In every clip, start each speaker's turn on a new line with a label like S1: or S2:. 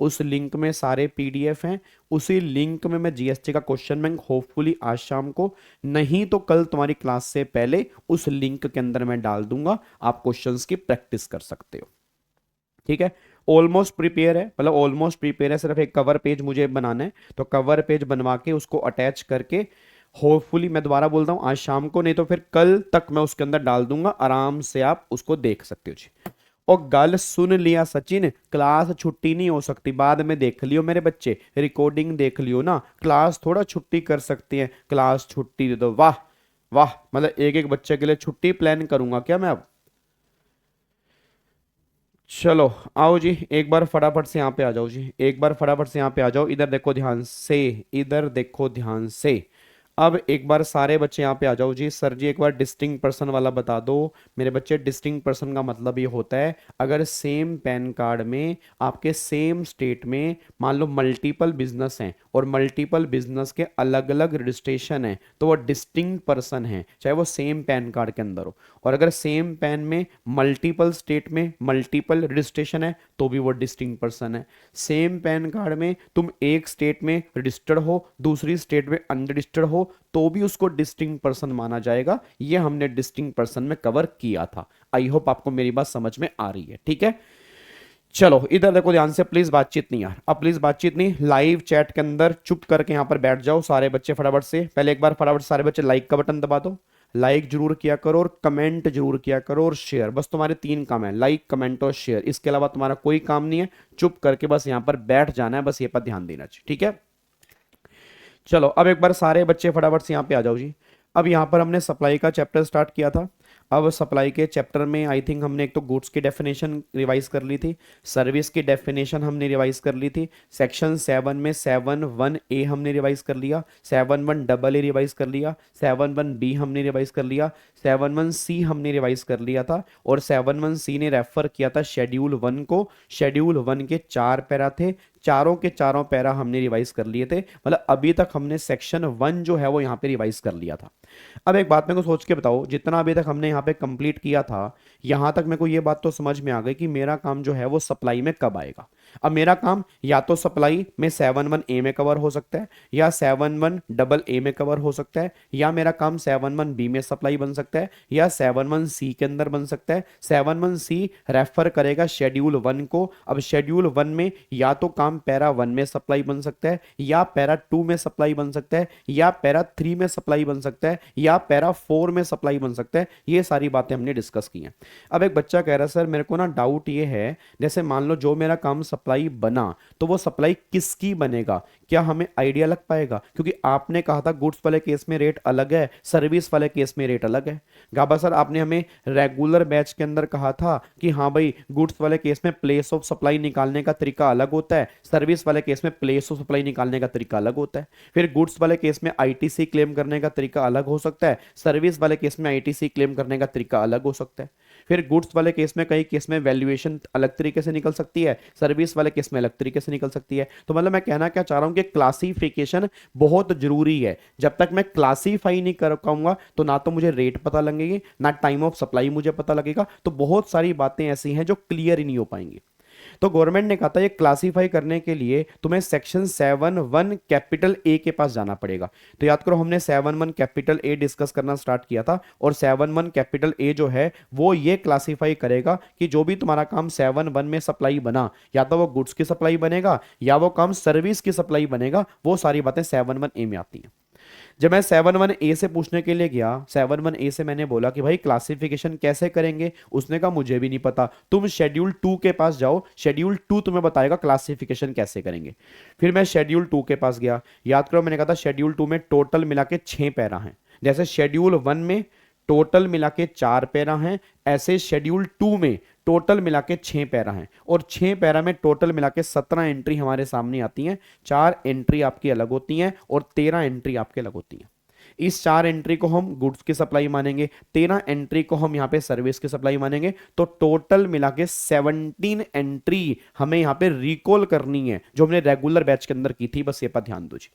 S1: उस लिंक में सारे पीडीएफ हैं, उसी लिंक में मैं जीएसटी का क्वेश्चन बैंक होपफुली आज शाम को, नहीं तो कल तुम्हारी क्लास से पहले उस लिंक के अंदर मैं डाल दूंगा, आप क्वेश्चंस की प्रैक्टिस कर सकते हो। ठीक है, ऑलमोस्ट प्रिपेयर है, मतलब ऑलमोस्ट प्रिपेयर है, सिर्फ एक कवर पेज मुझे बनाना है, तो कवर पेज बनवा के उसको अटैच करके होपफुली, मैं दोबारा बोलता हूं, आज शाम को नहीं तो फिर कल तक मैं उसके अंदर डाल दूंगा, आराम से आप उसको देख सकते हो जी। और गल सुन लिया सचिन, क्लास छुट्टी नहीं हो सकती, बाद में देख लियो मेरे बच्चे, रिकॉर्डिंग देख लियो ना, क्लास थोड़ा छुट्टी कर सकती है, क्लास छुट्टी दे दो, वाह वाह, मतलब एक एक बच्चे के लिए छुट्टी प्लान करूंगा क्या मैं अब। चलो आओ जी, एक बार फटाफट से यहाँ पे आ जाओ जी, एक बार फटाफट से यहाँ पे आ जाओ, इधर देखो ध्यान से, इधर देखो ध्यान से। अब एक बार सारे बच्चे यहाँ पे आ जाओ जी। सर जी एक बार डिस्टिंक्ट पर्सन वाला बता दो मेरे बच्चे। डिस्टिंक्ट पर्सन का मतलब ये होता है अगर सेम पैन कार्ड में आपके सेम स्टेट में मान लो मल्टीपल बिजनेस हैं और मल्टीपल बिजनेस के अलग अलग रजिस्ट्रेशन है तो वो डिस्टिंक्ट पर्सन है, चाहे वो सेम पैन कार्ड के अंदर हो। और अगर सेम पैन में मल्टीपल स्टेट में मल्टीपल रजिस्ट्रेशन है तो भी वो डिस्टिंक्ट पर्सन है। सेम पैन कार्ड में तुम एक स्टेट में रजिस्टर्ड हो, दूसरी स्टेट में अनरजिस्टर्ड हो, तो भी उसको डिस्टिंक्ट पर्सन माना जाएगा। ये हमने डिस्टिंक्ट पर्सन में कवर किया था। आई होप आपको मेरी बात समझ में आ रही है। ठीक है, चलो इधर देखो ध्यान से, प्लीज बातचीत नहीं यार, अब प्लीज बातचीत नहीं, लाइव चैट के अंदर चुप करके यहां पर बैठ जाओ सारे बच्चे फटाफट से। पहले एक बार फटाफट सारे बच्चे लाइक का बटन दबा दो, लाइक जरूर किया करो और कमेंट जरूर किया करो और शेयर। बस तुम्हारे 3 काम है, लाइक कमेंट और शेयर, इसके अलावा तुम्हारा कोई काम नहीं है। चुप करके बस यहां पर बैठ जाना है, बस ये पर ध्यान देना चाहिए। ठीक है, चलो अब एक बार सारे बच्चे फटाफट से यहाँ पे आ जाओ जी। अब यहाँ पर हमने सप्लाई का चैप्टर स्टार्ट किया था। अब सप्लाई के चैप्टर में आई थिंक हमने एक तो गुड्स की डेफिनेशन रिवाइज कर ली थी, सर्विस की डेफिनेशन हमने रिवाइज कर ली थी, सेक्शन 7 में 7(1)(a) हमने रिवाइज कर लिया, 7(1)(AA) रिवाइज कर लिया, 7(1)(b) हमने रिवाइज कर लिया, 7(1)(c) हमने रिवाइज कर लिया था। और 7(1)(c) ने रेफर किया था शेड्यूल 1 को। शेड्यूल 1 के 4 पैरा थे, चारों के चारों पैरा हमने रिवाइज कर लिए थे, मतलब अभी तक हमने सेक्शन 1 जो है वो यहाँ पे रिवाइज कर लिया था। अब एक बात मेरे को सोच के बताओ, जितना अभी तक हमने यहाँ पे कंप्लीट किया था, यहाँ तक मेरे को ये बात तो समझ में आ गई कि मेरा काम जो है वो सप्लाई में कब आएगा। अब मेरा काम या तो सप्लाई में 7(1)(a) में कवर हो सकता है, या 7(1)(AA) में कवर हो सकता है, या मेरा काम 7(1)(b) में सप्लाई बन सकता है, या 7(1)(c) के अंदर बन सकता है। 7(1)(c) रेफर करेगा शेड्यूल 1 को। अब शेड्यूल 1 में या तो काम पैरा 1 में सप्लाई बन सकता है, या पैरा 2 में सप्लाई बन सकता है, या पैरा 3 में सप्लाई बन सकता है, या पैरा 4 में सप्लाई बन सकता है। ये सारी बातें हमने डिस्कस की हैं। अब एक बच्चा कह रहा है सर मेरे को ना डाउट ये है, जैसे मान लो जो मेरा काम सप्लाई बना तो वो सप्लाई किसकी बनेगा, क्या हमें आइडिया लग पाएगा? क्योंकि आपने कहा था गुड्स वाले केस में रेट अलग है, सर्विस वाले केस में रेट अलग है। गाबा सर आपने हमें रेगुलर बैच के अंदर कहा था कि हाँ भाई गुड्स वाले केस में प्लेस ऑफ सप्लाई निकालने का तरीका अलग होता है, सर्विस वाले केस में प्लेस ऑफ सप्लाई निकालने का तरीका अलग होता है। फिर गुड्स वाले केस में आईटीसी क्लेम करने का तरीका अलग हो सकता है, सर्विस वाले केस में आईटीसी क्लेम करने का तरीका अलग हो सकता है। फिर गुड्स वाले केस में कई केस में वैल्यूएशन अलग तरीके से निकल सकती है, सर्विस वाले केस में अलग तरीके से निकल सकती है। तो मतलब मैं कहना क्या चाह रहा हूं कि क्लासिफिकेशन बहुत जरूरी है। जब तक मैं क्लासीफाई नहीं कर पाऊंगा तो ना तो मुझे रेट पता लगेगी, ना टाइम ऑफ सप्लाई मुझे पता लगेगा, तो बहुत सारी बातें ऐसी हैं जो क्लियर ही नहीं हो पाएंगी। तो गवर्नमेंट ने कहा था ये क्लासीफाई करने के लिए तुम्हें सेक्शन 7(1) कैपिटल ए के पास जाना पड़ेगा। तो याद करो हमने 7(1) कैपिटल ए डिस्कस करना स्टार्ट किया था, और 7(1) कैपिटल ए जो है वो ये क्लासीफाई करेगा कि जो भी तुम्हारा काम 7(1) में सप्लाई बना, या तो वो गुड्स की सप्लाई बनेगा या वो काम सर्विस की सप्लाई बनेगा। वो सारी बातें 7(1) में आती हैं। जब मैं 7(1)(a) से पूछने के लिए गया, 7(1)(a) से मैंने बोला कि भाई क्लासिफिकेशन कैसे करेंगे, उसने कहा मुझे भी नहीं पता, तुम शेड्यूल 2 के पास जाओ, शेड्यूल 2 तुम्हें बताएगा क्लासिफिकेशन कैसे करेंगे। फिर मैं शेड्यूल 2 के पास गया। याद करो मैंने कहा था शेड्यूल 2 में टोटल मिला के 6 पैरा हैं। जैसे शेड्यूल 1 में टोटल मिला के 4 पैरा हैं, ऐसे शेड्यूल 2 में टोटल मिला के 6 पैरा हैं, और 6 पैरा में टोटल मिला के 17 एंट्री हमारे सामने आती हैं। 4 एंट्री आपकी अलग होती हैं और 13 एंट्री आपके अलग होती हैं। इस 4 एंट्री को हम गुड्स की सप्लाई मानेंगे, 13 एंट्री को हम यहाँ पे सर्विस की सप्लाई मानेंगे। तो टोटल मिला के 17 एंट्री हमें यहाँ पे रिकॉल करनी है जो हमने रेगुलर बैच के अंदर की थी। बस ये पर ध्यान दो जी।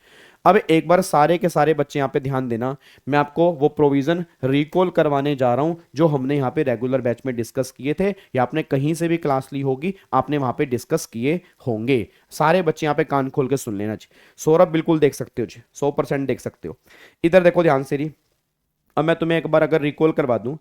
S1: अब एक बार सारे के सारे बच्चे यहाँ पे ध्यान देना, मैं आपको वो प्रोविजन रिकॉल करवाने जा रहा हूं जो हमने यहाँ पे रेगुलर बैच में डिस्कस किए थे, या आपने कहीं से भी क्लास ली होगी आपने वहां पे डिस्कस किए होंगे। सारे बच्चे यहाँ पे कान खोल के सुन लेना जी। सौरभ बिल्कुल देख सकते हो जी, 100% देख सकते हो। इधर देखो ध्यान से जी, अब मैं तुम्हें एक बार अगर रिकॉल करवा दूं,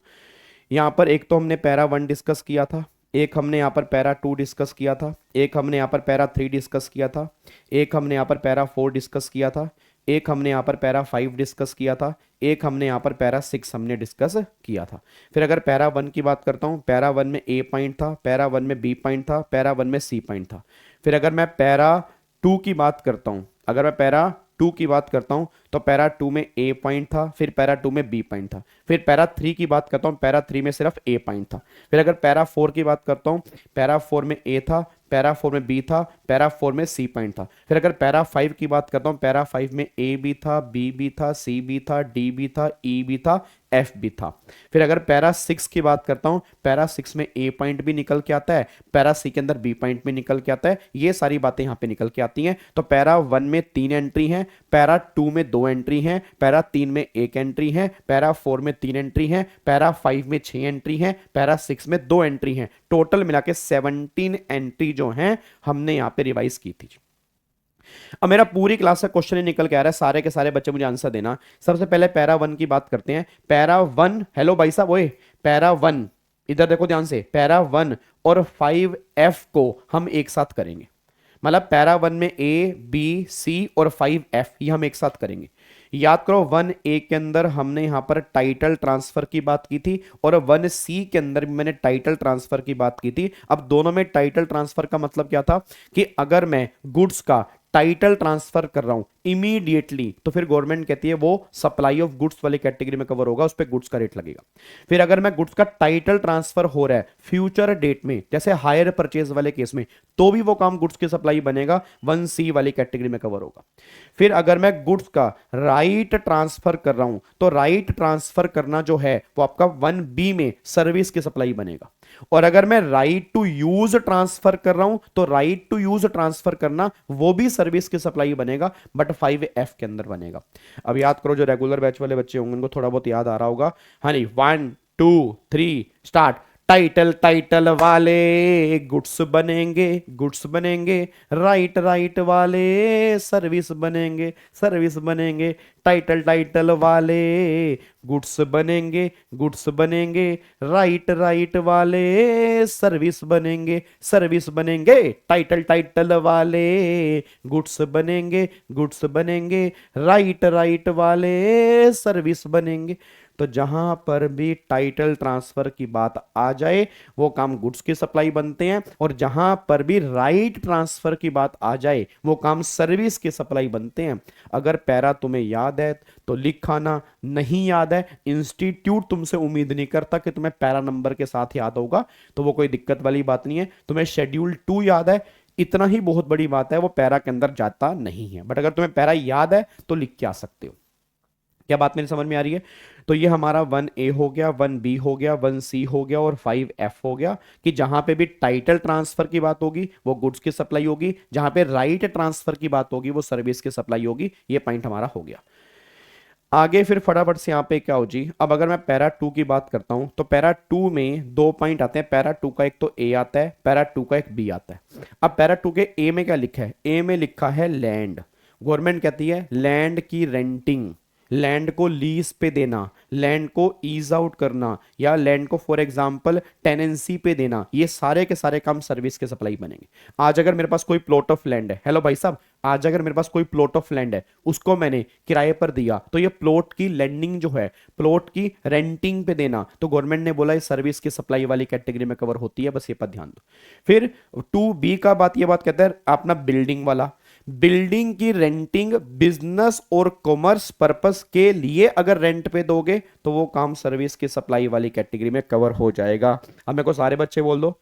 S1: यहाँ पर एक तो हमने पैरा 1 डिस्कस किया था, एक हमने यहाँ पर पैरा 2 डिस्कस किया था, एक हमने यहाँ पर पैरा 3 डिस्कस किया था, एक हमने यहाँ पर पैरा 4 डिस्कस किया था, एक हमने यहाँ पर पैरा 5 डिस्कस किया था, एक हमने यहाँ पर पैरा 6 हमने डिस्कस किया था। फिर अगर पैरा 1 की बात करता हूँ, पैरा 1 में ए पॉइंट था, पैरा 1 में बी पॉइंट था, पैरा 1 में सी पॉइंट था। फिर अगर मैं पैरा 2 की बात करता हूँ, अगर मैं पैरा 2 की बात करता हूं तो पैरा 2 में ए पॉइंट था, फिर पैरा 2 में बी पॉइंट था। फिर पैरा 3 की बात करता हूं, पैरा 3 में सिर्फ ए पॉइंट था। फिर अगर पैरा 4 की बात करता हूं, पैरा 4 में ए था, पैरा 4 में बी था, पैरा 4 में सी पॉइंट था। फिर अगर पैरा 5 की बात करता हूं, पैरा 5 में ए भी था, बी भी था, सी भी था, डी भी था, ई भी था, एफ भी था। फिर अगर पैरा 6 की बात करता हूं, पैरा 6 में ए पॉइंट भी निकल के आता है, पैरा सी के अंदर बी पॉइंट भी निकल के आता है। ये सारी बातें यहां पे निकल के आती हैं। तो पैरा 1 में 3 एंट्री हैं, पैरा 2 में 2 एंट्री हैं, पैरा 3 में 1 एंट्री है, पैरा 4 में 3 एंट्री हैं, पैरा 5 में 6 एंट्री हैं, पैरा 6 में 2 एंट्री हैं। टोटल मिला के 17 एंट्री जो हैं हमने यहां पे रिवाइज की थी। अब मेरा पूरी क्लास का क्वेश्चन ही निकल के आ रहा है, सारे के सारे बच्चे मुझे आंसर देना। सबसे पहले पैरा 1 की बात करते हैं। पैरा 1, हेलो भाई साहब, ओए पैरा 1, इधर देखो ध्यान से, पैरा 1 और 5F को हम एक साथ करेंगे। मतलब पैरा 1 में ए बी सी और 5F ये हम एक साथ करेंगे। याद करो 1A के अंदर हमने यहां पर टाइटल ट्रांसफर की बात की थी और 1C के अंदर भी मैंने टाइटल ट्रांसफर की बात की थी। अब दोनों में टाइटल ट्रांसफर का मतलब क्या था कि अगर मैं गुड्स का टाइटल ट्रांसफर कर रहा हूं इमीडिएटली तो फिर गवर्नमेंट कहती है वो सप्लाई ऑफ गुड्स वाली कैटेगरी में कवर होगा, उस पर गुड्स का रेट लगेगा। फिर अगर मैं गुड्स का टाइटल ट्रांसफर हो रहा है फ्यूचर डेट में, जैसे हायर परचेज वाले केस में, तो भी वो काम गुड्स की सप्लाई बनेगा, 1C वाली कैटेगरी में कवर होगा। फिर अगर मैं गुड्स का राइट ट्रांसफर कर रहा हूं तो राइट ट्रांसफर करना जो है वो आपका 1B में सर्विस की सप्लाई बनेगा। और अगर मैं राइट टू यूज ट्रांसफर कर रहा हूं तो राइट टू यूज ट्रांसफर करना वो भी सर्विस की सप्लाई बनेगा, बट 5F के अंदर बनेगा। अब याद करो, जो रेगुलर बैच वाले बच्चे होंगे उनको थोड़ा बहुत याद आ रहा होगा। हाँ नहीं, 1 2 3 स्टार्ट। टाइटल टाइटल वाले गुड्स बनेंगे, गुड्स बनेंगे, राइट राइट वाले सर्विस बनेंगे, सर्विस बनेंगे, टाइटल टाइटल वाले गुड्स बनेंगे, गुड्स बनेंगे, राइट राइट वाले सर्विस बनेंगे, सर्विस बनेंगे, टाइटल टाइटल वाले गुड्स बनेंगे, गुड्स बनेंगे, राइट राइट वाले सर्विस बनेंगे। तो जहां पर भी टाइटल ट्रांसफर की बात आ जाए वो काम गुड्स की सप्लाई बनते हैं, और जहां पर भी राइट ट्रांसफर की बात आ जाए वो काम सर्विस की सप्लाई बनते हैं। अगर पैरा तुम्हें याद है तो लिखाना, नहीं याद है इंस्टीट्यूट तुमसे उम्मीद नहीं करता कि तुम्हें पैरा नंबर के साथ याद होगा, तो वो कोई दिक्कत वाली बात नहीं है। तुम्हें शेड्यूल 2 याद है, इतना ही बहुत बड़ी बात है, वो पैरा के अंदर जाता नहीं है। बट अगर तुम्हें पैरा याद है तो लिख के आ सकते हो। क्या बात मेरी समझ में आ रही है? तो ये हमारा 1A हो गया, 1B हो गया, 1C हो गया और 5F हो गया कि जहां पे भी टाइटल ट्रांसफर की बात होगी वो गुड्स की सप्लाई होगी, जहां पे राइट ट्रांसफर की बात होगी वो सर्विस की सप्लाई होगी। ये पॉइंट हमारा हो गया। आगे फिर फटाफट से यहाँ पे क्या हो जी, अब अगर मैं पैरा 2 की बात करता हूं तो पैरा 2 में 2 पॉइंट आते हैं। पैरा 2 का एक तो ए आता है, पैरा 2 का एक बी आता है। अब पैरा 2 के ए में क्या लिखा है? ए में लिखा है लैंड। गवर्नमेंट कहती है लैंड की रेंटिंग, लैंड को लीज पे देना, लैंड को ईज आउट करना, या लैंड को फॉर एग्जांपल टेनेंसी पे देना, ये सारे के सारे काम सर्विस के सप्लाई बनेंगे। आज अगर मेरे पास कोई प्लॉट ऑफ लैंड है, हेलो भाई साहब, आज अगर मेरे पास कोई प्लॉट ऑफ लैंड है उसको मैंने किराए पर दिया तो ये प्लॉट की लैंडिंग जो है, प्लॉट की रेंटिंग पे देना, तो गवर्नमेंट ने बोला ये सर्विस की सप्लाई वाली कैटेगरी में कवर होती है, बस ये पर ध्यान दो। फिर 2B का बात, ये बात कहते हैं अपना बिल्डिंग वाला, बिल्डिंग की रेंटिंग बिजनेस और कॉमर्स पर्पस के लिए अगर रेंट पे दोगे तो वो काम सर्विस की सप्लाई वाली कैटेगरी में कवर हो जाएगा। अब मेरे को सारे बच्चे बोल दो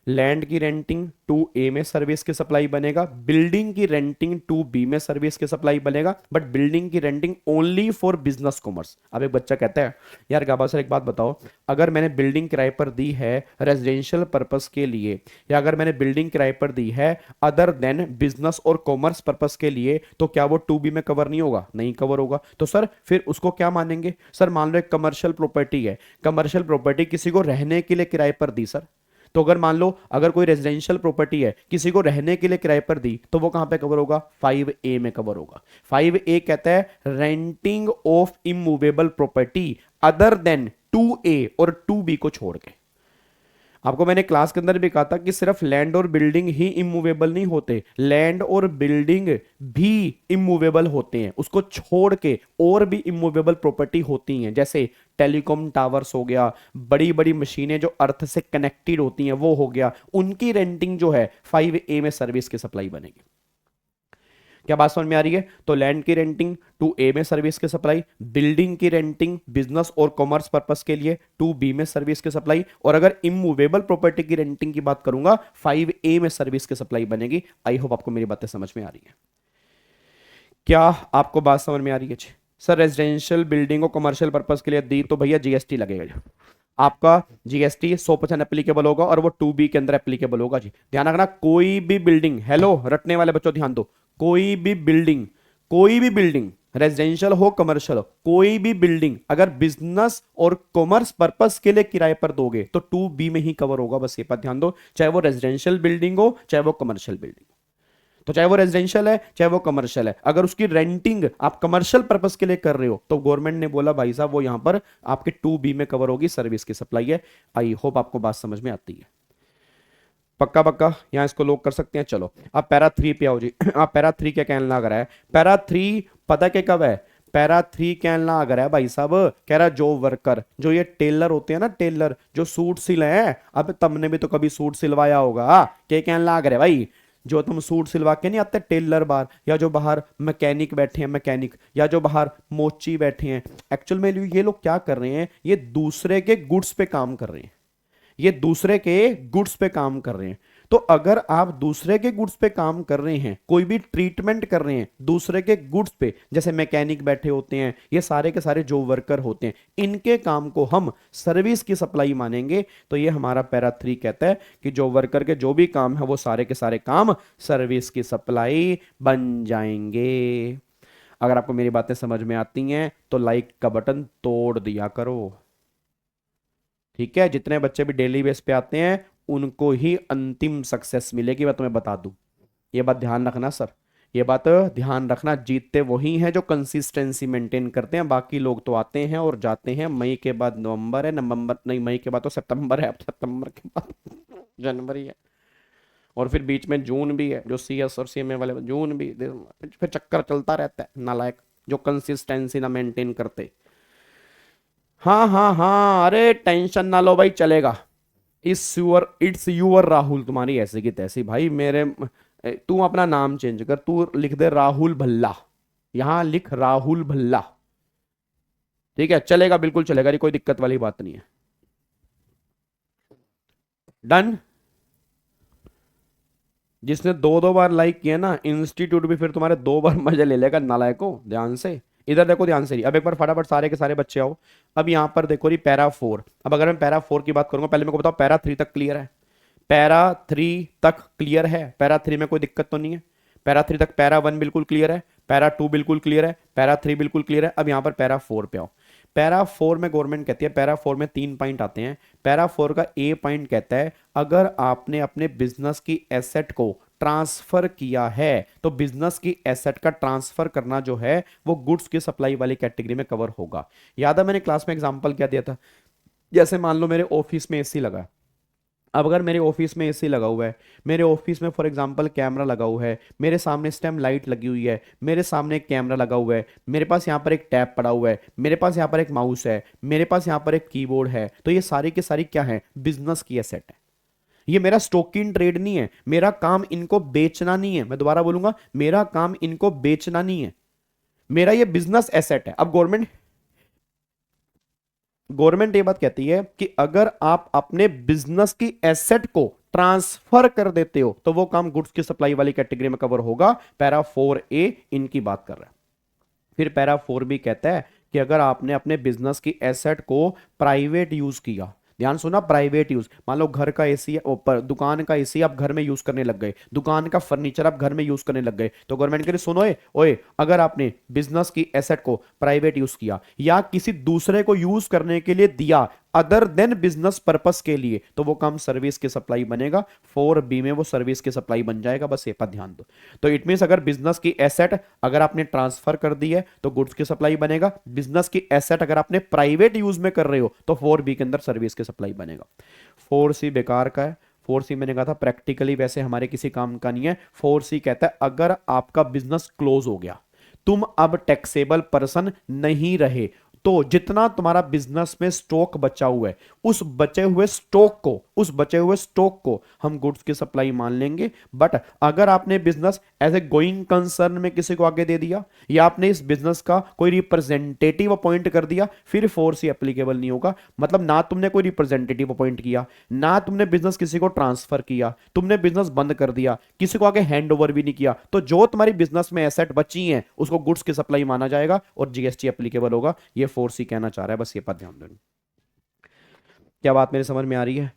S1: लैंड की रेंटिंग टू ए में सर्विस की सप्लाई बनेगा, बिल्डिंग की रेंटिंग टू बी में सर्विस की सप्लाई बनेगा, बट बिल्डिंग की renting only for business commerce. अब एक बच्चा कहता है यार गाबा सर एक बात बताओ, अगर मैंने बिल्डिंग किराए पर दी है रेजिडेंशियल पर्पस के लिए, या अगर मैंने बिल्डिंग किराए पर दी है अदर देन बिजनेस और कॉमर्स पर्पस के लिए, तो क्या वो टू बी में कवर नहीं होगा? नहीं कवर होगा। तो सर फिर उसको क्या मानेंगे? सर मान लो एक कमर्शियल प्रॉपर्टी है, कमर्शियल प्रॉपर्टी किसी को रहने के लिए किराए पर दी सर, तो अगर मान लो अगर कोई रेजिडेंशियल प्रॉपर्टी है किसी को रहने के लिए किराए पर दी, तो वो कहां पे कवर होगा? 5A में कवर होगा। 5A कहता है renting of immovable property other than 2A और 2B को छोड़ के। आपको मैंने क्लास के अंदर भी कहा था कि सिर्फ लैंड और बिल्डिंग ही इमूवेबल नहीं होते, लैंड और बिल्डिंग भी इमूवेबल होते हैं, उसको छोड़ के और भी इमूवेबल प्रॉपर्टी होती हैं, जैसे टेलीकॉम टावर्स हो गया, बड़ी बड़ी मशीनें जो अर्थ से कनेक्टेड होती हैं वो हो गया, उनकी रेंटिंग जो है 5A में सर्विस की सप्लाई बनेगी। क्या बात समझ में आ रही है? तो लैंड की रेंटिंग टू ए में सर्विस की सप्लाई, बिल्डिंग की रेंटिंग बिजनेस और कॉमर्स पर्पस के लिए टू बी में सर्विस की सप्लाई, और अगर इमूवेबल प्रॉपर्टी की रेंटिंग की बात करूंगा 5A में सर्विस की सप्लाई बनेगी। आई होप आपको मेरी बातें समझ में आ रही है। क्या आपको बात समझ में आ रही है? सर रेजिडेंशियल बिल्डिंग और कमर्शियल पर्पस के लिए दी तो भैया जीएसटी लगेगा, आपका जीएसटी 100% एप्लीकेबल होगा और वो 2B के अंदर एप्लीकेबल होगा जी। ध्यान रखना कोई भी बिल्डिंग, हेलो रटने वाले बच्चों ध्यान दो, कोई भी बिल्डिंग रेजिडेंशियल हो कमर्शियल हो, कोई भी बिल्डिंग अगर बिजनेस और कॉमर्स पर्पस के लिए किराए पर दोगे तो 2B में ही कवर होगा। बस ये बात ध्यान दो, चाहे वो रेजिडेंशियल बिल्डिंग हो चाहे वो कमर्शियल बिल्डिंग, तो चाहे वो रेजिडेंशियल है चाहे वो कमर्शियल है, अगर उसकी रेंटिंग आप कमर्शियल पर्पस के लिए कर रहे हो तो गवर्नमेंट ने बोला भाई साहब वो यहां पर आपके 2B में कवर होगी, सर्विस की सप्लाई है। आई होप आपको बात समझ में आती है। पक्का पक्का यहां इसको लोग कर सकते हैं। चलो अब पैरा 3 पे आओ जी। आप पैरा 3 क्या कहने लग रहा है? पैरा 3 पता क्या कब है? पैरा 3 कहने लग रहा है भाई साहब, कह रहा जो वर्कर, जो ये टेलर होते हैं ना, टेलर जो सूट सिले हैं, अब तुमने भी तो कभी सूट सिलवाया होगा, क्या कहने लग रहा है भाई? जो तुम सूट सिलवा के नहीं आते टेलर बाहर, या जो बाहर मैकेनिक बैठे हैं मैकेनिक, या जो बाहर मोची बैठे हैं, एक्चुअल में ये लोग क्या कर रहे हैं? ये दूसरे के गुड्स पे काम कर रहे हैं, ये दूसरे के गुड्स पे काम कर रहे हैं। तो अगर आप दूसरे के गुड्स पे काम कर रहे हैं, कोई भी ट्रीटमेंट कर रहे हैं दूसरे के गुड्स पे, जैसे मैकेनिक बैठे होते हैं, ये सारे के सारे जो वर्कर होते हैं, इनके काम को हम सर्विस की सप्लाई मानेंगे। तो ये हमारा पैरा 3 कहता है कि जो वर्कर के जो भी काम है वो सारे के सारे काम सर्विस की सप्लाई बन जाएंगे। अगर आपको मेरी बातें समझ में आती हैं तो लाइक का बटन तोड़ दिया करो, ठीक है? जितने बच्चे भी डेली बेस पे आते हैं उनको ही अंतिम सक्सेस मिलेगी, मैं तुम्हें बता दूं। ये बात ध्यान रखना सर, ये बात ध्यान रखना। जीतते वही हैं जो कंसिस्टेंसी मेंटेन करते हैं, बाकी लोग तो आते हैं और जाते हैं। मई के बाद नवंबर है, नवंबर नहीं, मई के बाद तो सितंबर है, अब सितंबर के बाद जनवरी है, और फिर बीच में जून भी है, जो CS और CMA वाले जून भी, फिर चक्कर चलता रहता है। नालायक जो कंसिस्टेंसी ना मेंटेन करते। हाँ हाँ हाँ, अरे टेंशन ना लो भाई, चलेगा। इट्स यूअर राहुल, तुम्हारी ऐसे की तैसी भाई। मेरे तू अपना नाम चेंज कर, तू लिख दे राहुल भल्ला, यहां लिख राहुल भल्ला, ठीक है? चलेगा, बिल्कुल चलेगा, कोई दिक्कत वाली बात नहीं है। डन। जिसने 2-2 बार लाइक किया ना, इंस्टीट्यूट भी फिर तुम्हारे 2 बार मजे ले लेगा। नालायको ध्यान से इधर देखो, ध्यान से। अब एक बार फटाफट सारे के सारे बच्चे आओ। अब यहां पर देखो री पैरा 4। अब अगर मैं पैरा 4 की बात करूंगा, पहले मेरे को बताओ पैरा 3 तक क्लियर है? पैरा 3 तक क्लियर है? पैरा 3 में कोई दिक्कत तो नहीं है? पैरा 3 तक पैरा 1 बिल्कुल क्लियर है, पैरा 2 बिल्कुल क्लियर है, पैरा 3 बिल्कुल क्लियर है। अब यहां पर पैरा 4 पे आओ। पैरा 4 में गवर्नमेंट कहती है, पैरा 4 में 3 पॉइंट आते हैं। पैरा 4 का A पॉइंट कहता है अगर आपने अपने बिजनेस की एसेट को ट्रांसफर किया है तो बिजनेस की एसेट का ट्रांसफर करना जो है वो गुड्स की सप्लाई वाली कैटेगरी में कवर होगा। याद है मैंने क्लास में एग्जांपल क्या दिया था? जैसे मान लो मेरे ऑफिस में एसी लगा, अब अगर मेरे ऑफिस में एसी लगा हुआ है, मेरे ऑफिस में फॉर एग्जांपल कैमरा लगा हुआ है, मेरे सामने स्टेम लाइट लगी हुई है, मेरे सामने एक कैमरा लगा हुआ है, मेरे पास यहाँ पर एक टैब पड़ा हुआ है, मेरे पास यहाँ पर एक माउस है, मेरे पास यहाँ पर एक कीबोर्ड है, तो ये सारी की सारी क्या है? बिजनेस की एसेट है। ये मेरा स्टॉक इन ट्रेड नहीं है, मेरा काम इनको बेचना नहीं है। मैं दोबारा बोलूंगा, मेरा काम इनको बेचना नहीं है, मेरा ये बिजनेस एसेट है। अब गवर्नमेंट ये बात कहती है कि अगर आप अपने बिजनेस की एसेट को ट्रांसफर कर देते हो तो वो काम गुड्स की सप्लाई वाली कैटेगरी में कवर होगा। पैरा 4A इनकी बात कर रहा है। फिर पैरा 4B कहता है कि अगर आपने अपने बिजनेस की एसेट को प्राइवेट यूज किया, ध्यान सुना, प्राइवेट यूज, मान लो घर का एसी, ऊपर दुकान का एसी आप घर में यूज करने लग गए, दुकान का फर्नीचर आप घर में यूज करने लग गए, तो गवर्नमेंट के लिए सुनो ओए, अगर आपने बिजनेस की एसेट को प्राइवेट यूज किया या किसी दूसरे को यूज करने के लिए दिया अदर देन बिजनेस पर्पस के लिए, तो वो काम सर्विस की सप्लाई बनेगा। 4B में वो सर्विस की सप्लाई बन जाएगा, बस ये पर ध्यान दो। तो इट मींस अगर बिजनेस की एसेट अगर आपने ट्रांसफर कर दी है तो गुड्स की सप्लाई बनेगा। बिजनेस की एसेट अगर आपने प्राइवेट यूज में कर रहे हो तो 4B के अंदर सर्विस की सप्लाई बनेगा। 4C बेकार का है। 4C मैंने कहा था प्रैक्टिकली वैसे हमारे किसी काम का नहीं है। 4C कहता है अगर आपका बिजनेस क्लोज हो गया, तुम अब टैक्सेबल पर्सन नहीं रहे, तो जितना तुम्हारा बिजनेस में स्टॉक बचा हुआ है उस बचे हुए स्टॉक को हम गुड्स की सप्लाई मान लेंगे। बट अगर आपने business as a going concern में किसी को आगे दे दिया या आपने इस बिजनेस का कोई रिप्रेजेंटेटिव अपॉइंट कर दिया, फिर 4C एप्लीकेबल नहीं होगा। मतलब ना तुमने कोई रिप्रेजेंटेटिव अपॉइंट किया, ना तुमने बिजनेस किसी को ट्रांसफर किया, तुमने बिजनेस बंद कर दिया, किसी को आगे हैंड ओवर भी नहीं किया, तो जो तुम्हारी बिजनेस में एसेट बची हैं उसको गुड्स की सप्लाई माना जाएगा और जीएसटी एप्लीकेबल होगा। ये 4C कहना चाह रहा है, बस ये पर ध्यान देना। क्या बात मेरे समझ में आ रही है?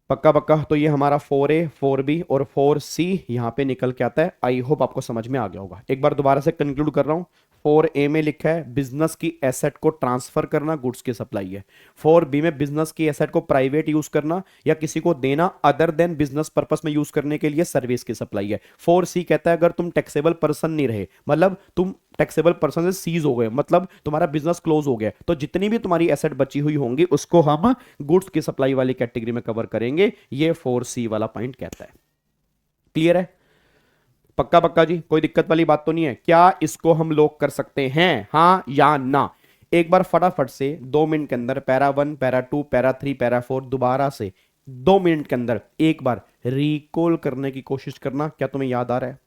S1: पक्का पक्का। तो ये हमारा 4A 4B और 4C यहां पे निकल के आता है। आई होप आपको समझ में आ गया होगा। एक बार दोबारा से कंक्लूड कर रहा हूं। 4A में लिखा है बिजनेस की एसेट को ट्रांसफर करना, गुड्स की सप्लाई है। 4B में बिजनेस की एसेट को प्राइवेट यूज करना या किसी को देना अदर देन बिजनेस पर्पस में यूज करने के लिए सर्विस की सप्लाई है। 4C कहता है अगर तुम टैक्सेबल पर्सन नहीं रहे, मतलब तुम टैक्सेबल पर्सन से सीज हो गए, मतलब तुम्हारा बिजनेस क्लोज हो गया, तो जितनी भी तुम्हारी एसेट बची हुई होंगी उसको हम गुड्स की सप्लाई वाली कैटेगरी में कवर करेंगे। ये 4C वाला पॉइंट कहता है। क्लियर है? पक्का पक्का जी, कोई दिक्कत वाली बात तो नहीं है? क्या इसको हम लॉक कर सकते हैं, हाँ या ना? एक बार फटाफट से 2 मिनट के अंदर पैरा 1 पैरा 2 पैरा 3 पैरा 4 दोबारा से 2 मिनट के अंदर एक बार रिकॉल करने की कोशिश करना। क्या तुम्हें याद आ रहा है?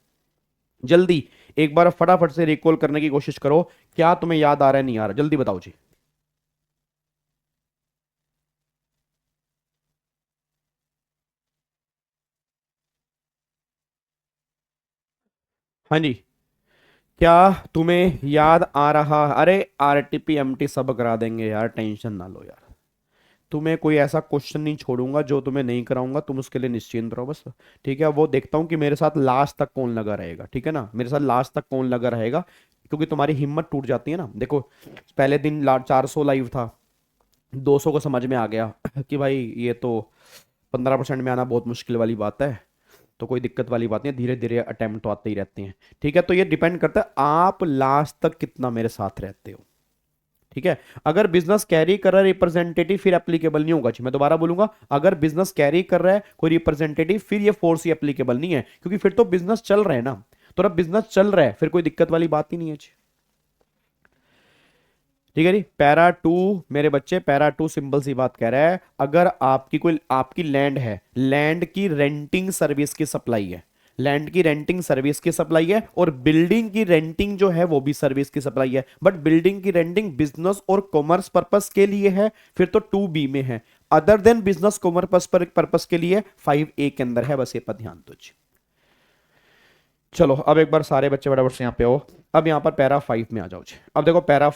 S1: जल्दी एक बार फटाफट से रिकॉल करने की कोशिश करो। क्या तुम्हें याद आ रहा है, नहीं आ रहा? जल्दी बताओ जी। हाँ जी, क्या तुम्हें याद आ रहा? अरे आरटीपी एमटी सब करा देंगे यार, टेंशन ना लो यार। तुम्हें कोई ऐसा क्वेश्चन नहीं छोड़ूंगा जो तुम्हें नहीं कराऊंगा, तुम उसके लिए निश्चिंत रहो बस। ठीक है, वो देखता हूं कि मेरे साथ लास्ट तक कौन लगा रहेगा। ठीक है ना, मेरे साथ लास्ट तक कौन लगा रहेगा, क्योंकि तुम्हारी हिम्मत टूट जाती है ना। देखो पहले दिन 400 लाइव था, 200 को समझ में आ गया कि भाई ये तो 15% में आना बहुत मुश्किल वाली बात है, तो कोई दिक्कत वाली बात नहीं है, धीरे धीरे अटेम्प्ट तो आते ही रहते हैं। ठीक है, तो ये डिपेंड करता है आप लास्ट तक कितना मेरे साथ रहते हो। ठीक है, अगर बिजनेस कैरी कर रहा है रिप्रेजेंटेटिव फिर एप्लीकेबल नहीं होगा जी। मैं दोबारा बोलूंगा, अगर बिजनेस कैरी कर रहा है कोई रिप्रेजेंटेटिव फिर ये 4C एप्लीकेबल नहीं है, क्योंकि फिर तो बिजनेस चल रहा है ना। तो अब बिजनेस चल रहा है फिर कोई दिक्कत वाली बात ही नहीं है जी। ठीक है जी। पैरा 2 मेरे बच्चे, पैरा 2 सिंपल सी बात कह रहा है, अगर आपकी लैंड है, लैंड की रेंटिंग सर्विस की सप्लाई है, लैंड की रेंटिंग सर्विस की सप्लाई है, और बिल्डिंग की रेंटिंग जो है वो भी सर्विस की सप्लाई है। बट बिल्डिंग की रेंटिंग बिजनेस और कॉमर्स पर्पस के लिए है, फिर तो 2B में है। Other than business commerce purpose के लिए 5A के अंदर है, बस ये पर ध्यान दो जी। चलो अब एक बार सारे बच्चे फटाफट से यहाँ पे आओ। अब यहाँ पर पैरा 5 में आ जाओ जी। अब देखो पैरा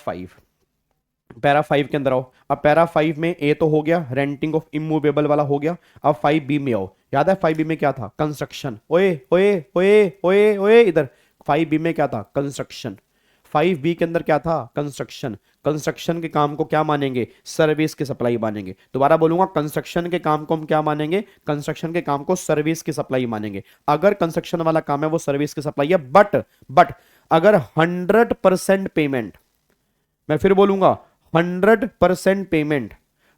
S1: 5 के अंदर आओ। अब पैरा 5 में ए तो हो गया, रेंटिंग ऑफ इमूवेबल वाला हो गया। अब 5B में आओ। याद है 5B में क्या था? कंस्ट्रक्शन। ओए ओए ओए ओए ओए, इधर 5B में क्या था? कंस्ट्रक्शन। 5B के अंदर क्या था? कंस्ट्रक्शन। कंस्ट्रक्शन के काम को क्या मानेंगे? सर्विस की सप्लाई मानेंगे। दोबारा बोलूंगा, कंस्ट्रक्शन के काम को हम क्या मानेंगे? कंस्ट्रक्शन के काम को सर्विस की सप्लाई मानेंगे। अगर कंस्ट्रक्शन वाला काम है वो सर्विस की सप्लाई है, बट अगर 100% पेमेंट, मैं फिर बोलूंगा 100% पेमेंट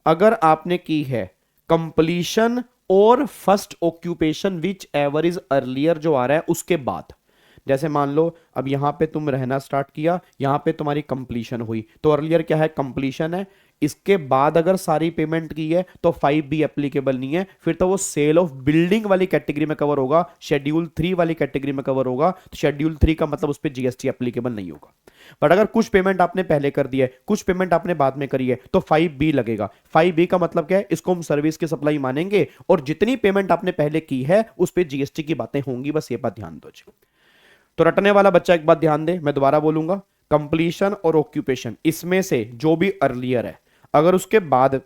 S1: अगर आपने की है, कंप्लीशन और first occupation which ever is earlier जो आ रहा है उसके बाद, जैसे मान लो अब यहाँ पे तुम रहना स्टार्ट किया, यहाँ पे तुम्हारी कंप्लीशन हुई, तो अर्लियर क्या है, कंप्लीशन है। इसके बाद अगर सारी पेमेंट की है तो 5B एप्लीकेबल नहीं है, फिर तो वो सेल ऑफ बिल्डिंग वाली कैटेगरी में कवर होगा, शेड्यूल 3 वाली कैटेगरी में कवर होगा। तो शेड्यूल 3 का मतलब उस पर जीएसटी एप्लीकेबल नहीं होगा। बट अगर कुछ पेमेंट आपने पहले कर दी है, कुछ पेमेंट आपने बाद में करी है, तो 5B लगेगा। 5B का मतलब क्या है, इसको हम सर्विस की सप्लाई मानेंगे और जितनी पेमेंट आपने पहले की है उस पर जीएसटी की बातें होंगी, बस ये बात ध्यान दो जी। तो रटने वाला बच्चा एक बात ध्यान दे, मैं दोबारा बोलूंगा, कंप्लीशन और ऑक्यूपेशन इसमें से जो भी अर्लियर है, अगर उसके बाद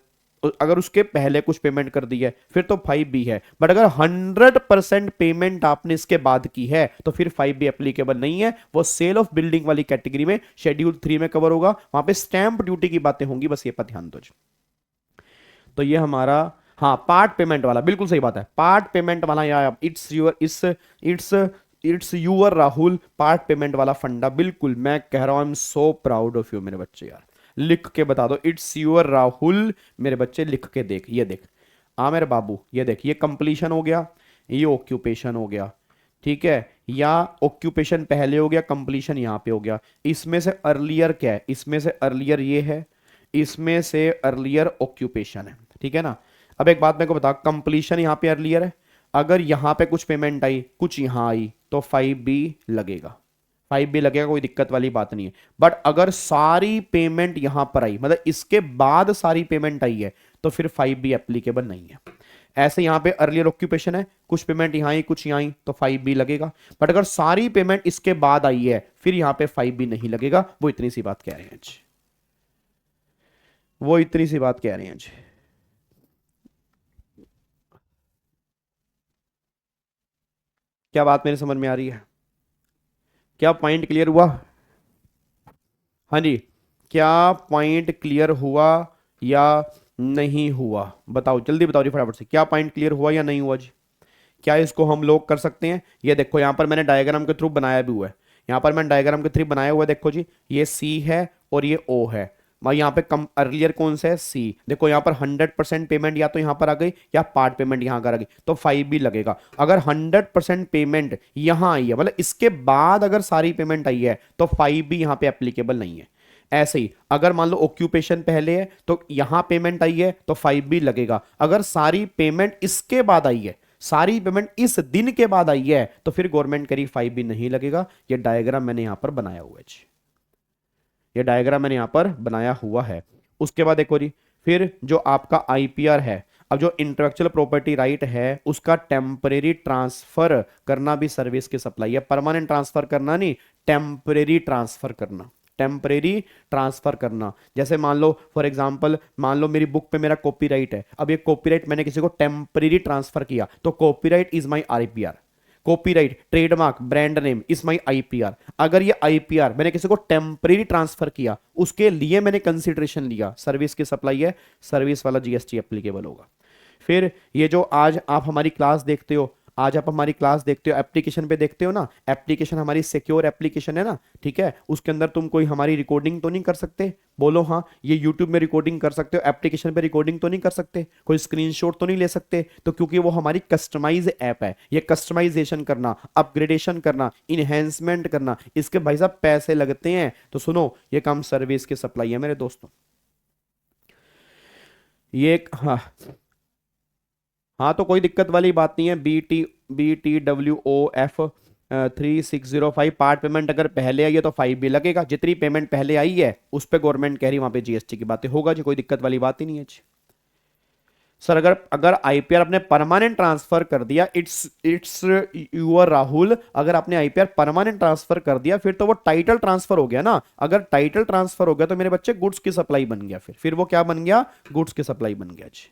S1: अगर उसके पहले कुछ पेमेंट कर दी है फिर तो 5B है। बट अगर 100% पेमेंट आपने इसके बाद की है तो फिर 5B एप्लीकेबल नहीं है, वो सेल ऑफ बिल्डिंग वाली कैटेगरी में शेड्यूल 3 में कवर होगा, वहां पे स्टैंप ड्यूटी की बातें होंगी, बस ये पर ध्यान दो। तो ये हमारा, हाँ, पार्ट पेमेंट वाला बिल्कुल सही बात है, पार्ट पेमेंट वाला यार, it's your Rahul, part payment वाला फंडा, बिल्कुल मैं कह रहा हूं, I am so proud of you मेरे बच्चे यार। लिख के बता दो, इट्स यूर राहुल मेरे बच्चे, लिख के देख, ये देख, मेरे बाबू, ये देख, ये कंप्लीशन हो गया, ये ऑक्यूपेशन हो गया, ठीक है, या ऑक्यूपेशन पहले हो गया, कंप्लीशन यहां पे हो गया। इसमें से अर्लियर क्या है, इसमें से अर्लियर ये है, इसमें से अर्लियर ऑक्यूपेशन है, ठीक है ना। अब एक बात मेरे को बता, कंप्लीशन यहां पे अर्लियर है, अगर यहां पे कुछ पेमेंट आई, कुछ यहां आई, तो 5B लगेगा, 5B लगेगा, कोई दिक्कत वाली बात नहीं है। बट अगर सारी पेमेंट यहां पर आई, मतलब इसके बाद सारी पेमेंट आई है, तो फिर 5B एप्लीकेबल नहीं है। ऐसे यहां पे अर्लियर ऑक्यूपेशन है, कुछ पेमेंट यहां आई, कुछ यहां आई, तो 5B लगेगा। बट अगर सारी पेमेंट इसके बाद आई है, फिर यहां पे 5B नहीं लगेगा। वो इतनी सी बात कह रहे हैं जी, वो इतनी सी बात कह रहे हैं जी। क्या बात मेरी समझ में आ रही है? क्या पॉइंट क्लियर हुआ? हाँ जी, क्या पॉइंट क्लियर हुआ या नहीं हुआ? बताओ, जल्दी बताओ जी फटाफट से, क्या पॉइंट क्लियर हुआ या नहीं हुआ जी? क्या इसको हम लोग कर सकते हैं? ये देखो यहां पर मैंने डायग्राम के थ्रू बनाया भी हुआ है, यहां पर मैंने डायग्राम के थ्रू बनाया हुआ है, देखो जी, ये C है और ये O है। यहाँ पे कम अर्लियर कौन सा है, C। देखो यहाँ पर 100% पेमेंट या तो यहाँ पर आ गई या पार्ट पेमेंट यहाँ कर आ गई, तो 5B लगेगा। अगर 100% पेमेंट यहाँ आई है, मतलब इसके बाद अगर सारी पेमेंट आई है, तो 5B यहाँ पे एप्लीकेबल नहीं है। ऐसे ही अगर मान लो ऑक्यूपेशन पहले है तो यहां पेमेंट आई है तो 5B लगेगा। अगर सारी पेमेंट इसके बाद आई है, सारी पेमेंट इस दिन के बाद आई है, तो फिर गवर्नमेंट करी 5B नहीं लगेगा। ये डायग्राम मैंने यहां पर बनाया हुआ है जी, ये डायग्राम मैंने यहां पर बनाया हुआ है। उसके बाद देखो जी, फिर जो आपका IPR है, अब जो इंटेलेक्चुअल प्रॉपर्टी राइट है उसका टेम्परेरी ट्रांसफर करना भी सर्विस की सप्लाई है। परमानेंट ट्रांसफर करना नहीं, टेम्परेरी ट्रांसफर करना, टेम्परेरी ट्रांसफर करना। जैसे मान लो फॉर एग्जांपल, मान लो मेरी बुक पे मेरा कॉपीराइट है, अब ये कॉपीराइट मैंने किसी को टेम्परेरी ट्रांसफर किया, तो copyright is my IPR। Copyright, trademark, brand name is my IPR। अगर ये IPR मैंने किसी को टेम्परेरी ट्रांसफर किया, उसके लिए मैंने कंसिडरेशन लिया, सर्विस की सप्लाई है, सर्विस वाला GST एप्लीकेबल होगा। फिर ये जो आज आप हमारी क्लास देखते हो, आज आप हमारी क्लास देखते हो, एप्लीकेशन पे देखते हो ना, एप्लीकेशन हमारी सिक्योर एप्लीकेशन है ना, ठीक है, उसके अंदर तुम कोई हमारी रिकॉर्डिंग तो नहीं कर सकते? बोलो हाँ। ये यूट्यूब में रिकॉर्डिंग कर सकते हो, एप्लीकेशन पे रिकॉर्डिंग तो नहीं कर सकते? कोई स्क्रीनशॉट तो नहीं ले सकते? तो क्योंकि वो हमारी कस्टमाइज ऐप है, ये कस्टमाइजेशन करना, अपग्रेडेशन करना, इनहेंसमेंट करना, इसके भाई साहब पैसे लगते हैं। तो सुनो, ये काम सर्विस की सप्लाई है मेरे दोस्तों। ये हाँ हाँ, तो कोई दिक्कत वाली बात नहीं है। BTWOF 3605 पार्ट पेमेंट अगर पहले आई है तो 5B लगेगा। जितनी पेमेंट पहले आई है उस पर गवर्नमेंट कह रही वहां पे GST की बातें होगा जी, कोई दिक्कत वाली बात ही नहीं है जी। सर अगर अगर IPR आपने परमानेंट ट्रांसफर कर दिया, इट्स यूर राहुल, अगर आपने IPR परमानेंट ट्रांसफर कर दिया फिर तो वो टाइटल ट्रांसफर हो गया ना। अगर टाइटल ट्रांसफर हो गया तो मेरे बच्चे गुड्स की सप्लाई बन गया, फिर वो क्या बन गया, गुड्स की सप्लाई बन गया जी,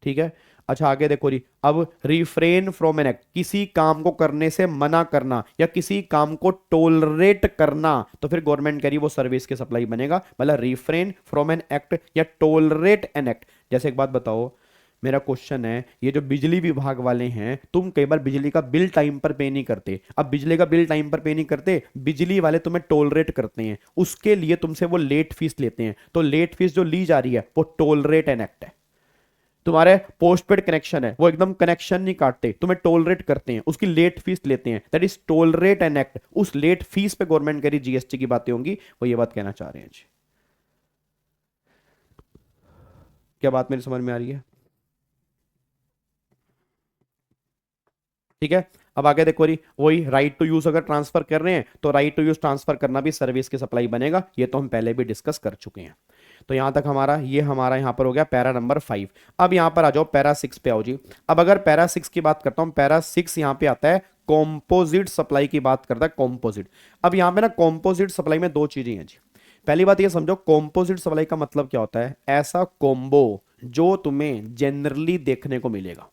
S1: ठीक है। अच्छा आगे देखो जी, अब रिफ्रेन फ्रॉम एन एक्ट, किसी काम को करने से मना करना या किसी काम को टोलरेट करना, तो फिर गवर्नमेंट कह रही वो सर्विस की सप्लाई बनेगा। मतलब रिफ्रेन फ्रॉम एन एक्ट या टोलरेट एन एक्ट। जैसे एक बात बताओ, मेरा क्वेश्चन है, ये जो बिजली विभाग वाले हैं, तुम कई बार बिजली का बिल टाइम पर पे नहीं करते। अब बिजली का बिल टाइम पर पे नहीं करते, बिजली वाले तुम्हें टोलरेट करते हैं, उसके लिए तुमसे वो लेट फीस लेते हैं। तो लेट फीस जो ली जा रही है वो टोलरेट एन एक्ट है। तुम्हारे पोस्टपेड कनेक्शन है वो एकदम कनेक्शन नहीं काटते, तुम्हें टोलरेट करते हैं, उसकी लेट फीस लेते हैं, that is tolerate and act. उस लेट फीस पे गवर्नमेंट कह रही जीएसटी की बातें होंगी, वो ये बात कहना चाह रहे हैं जी। क्या बात मेरी समझ में आ रही है? ठीक है, अब आगे देखो रही वही राइट टू यूज अगर ट्रांसफर कर रहे हैं तो राइट टू यूज ट्रांसफर करना भी सर्विस की सप्लाई बनेगा, ये तो हम पहले भी डिस्कस कर चुके हैं। तो यहां तक हमारा यहां पर हो गया पैरा नंबर 5। अब यहां पर आ जाओ पैरा 6 पे आओ जी। अब अगर पैरा 6 की बात करता हूं, पैरा 6 यहां पे आता है कॉम्पोजिट सप्लाई की बात करता है, कॉम्पोजिट। अब यहां पे ना कॉम्पोजिट सप्लाई में दो चीजें हैं जी। पहली बात ये समझो कॉम्पोजिट सप्लाई का मतलब क्या होता है, ऐसा कॉम्बो जो तुम्हें जनरली देखने को मिलेगा,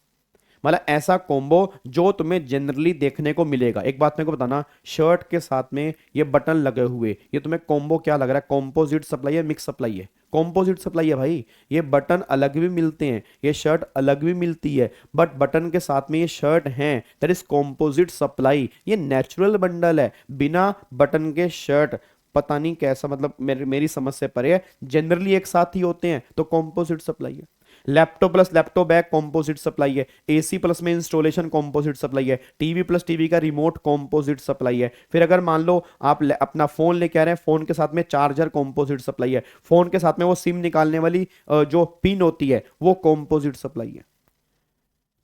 S1: मतलब ऐसा कॉम्बो जो तुम्हें जनरली देखने को मिलेगा। एक बात मेरे को बताना, शर्ट के साथ में ये बटन लगे हुए, ये तुम्हें कॉम्बो क्या लग रहा है, कॉम्पोजिट सप्लाई है, मिक्स सप्लाई है? कॉम्पोजिट सप्लाई है भाई। ये बटन अलग भी मिलते हैं, ये शर्ट अलग भी मिलती है, बट बटन के साथ में ये शर्ट है, दैट इज कॉम्पोजिट सप्लाई। ये नेचुरल बंडल है, बिना बटन के शर्ट पता नहीं कैसा, मतलब मेरी समझ से परे है, जनरली एक साथ ही होते हैं, तो कॉम्पोजिट सप्लाई है। Laptop plus laptop bag composite supply है, एसी प्लस में इंस्टॉलेशन कॉम्पोजिट सप्लाई है, टीवी प्लस टीवी का रिमोट कॉम्पोजिट सप्लाई है। फिर अगर मान लो आप अपना फोन लेके आ रहे हैं, फोन के साथ में चार्जर कॉम्पोजिट सप्लाई है, फोन के साथ में वो सिम निकालने वाली जो पिन होती है वो कॉम्पोजिट सप्लाई है।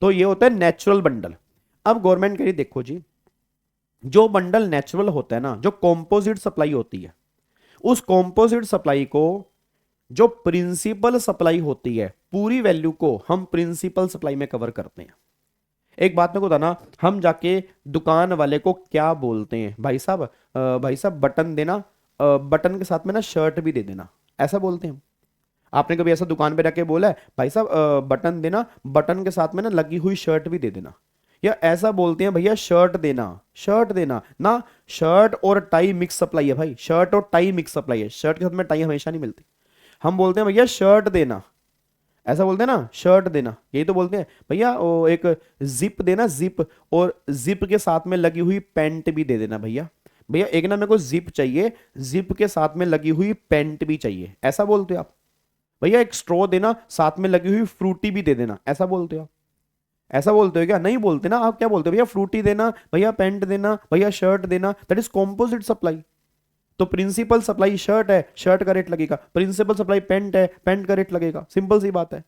S1: तो ये होता है नेचुरल बंडल। अब गवर्नमेंट कह रही देखो जी, जो बंडल नेचुरल होता है ना, जो कॉम्पोजिट सप्लाई होती है, उस कॉम्पोजिट सप्लाई को जो प्रिंसिपल सप्लाई होती है, पूरी वैल्यू को हम प्रिंसिपल सप्लाई में कवर करते हैं। एक बात में को बताना, हम जाके दुकान वाले को क्या बोलते हैं, भाई साहब बटन देना, बटन के साथ में ना शर्ट भी दे देना, ऐसा बोलते हैं हम। आपने कभी ऐसा दुकान पे जाके बोला है, भाई साहब बटन देना, बटन के साथ में ना लगी हुई शर्ट भी दे देना? या ऐसा बोलते हैं भैया शर्ट देना ना। शर्ट और टाई मिक्स सप्लाई है भाई, शर्ट और टाई मिक्स सप्लाई है, शर्ट के साथ में टाई हमेशा नहीं मिलती। हम बोलते हैं भैया शर्ट देना, ऐसा बोलते हैं ना, शर्ट देना, यही तो बोलते हैं। भैया वो एक जिप देना, जिप, और जिप के साथ में लगी हुई पैंट भी दे देना भैया। भैया एक ना मेरे को जिप चाहिए, जिप के साथ में लगी हुई पैंट भी चाहिए, ऐसा बोलते हो आप। भैया एक स्ट्रॉ देना, साथ में लगी हुई फ्रूटी भी दे देना, ऐसा बोलते हो आप? ऐसा बोलते हो क्या? नहीं बोलते ना। आप क्या बोलते हो, भैया फ्रूटी देना, भैया पैंट देना, भैया शर्ट देना, दैट इज कॉम्पोजिट सप्लाई। तो प्रिंसिपल सप्लाई शर्ट है, शर्ट का रेट लगेगा, प्रिंसिपल सप्लाई पेंट है, पेंट का रेट लगेगा, सिंपल सी बात है।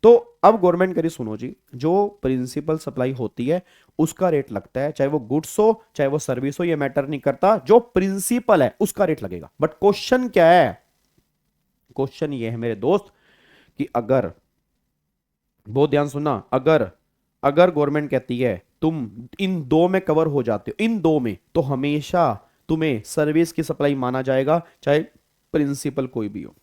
S1: तो अब गवर्नमेंट करी सुनो जी, जो प्रिंसिपल सप्लाई होती है उसका रेट लगता है, चाहे वो गुड्स हो चाहे वो सर्विस हो, ये मैटर नहीं करता, जो प्रिंसिपल है उसका रेट लगेगा। बट क्वेश्चन क्या है, क्वेश्चन ये है मेरे दोस्त कि अगर, बहुत ध्यान सुनना, अगर अगर गवर्नमेंट कहती है तुम इन दो में कवर हो जाते हो, इन दो में, तो हमेशा तुम्हें सर्विस की सप्लाई माना जाएगा, चाहे प्रिंसिपल कोई भी हो।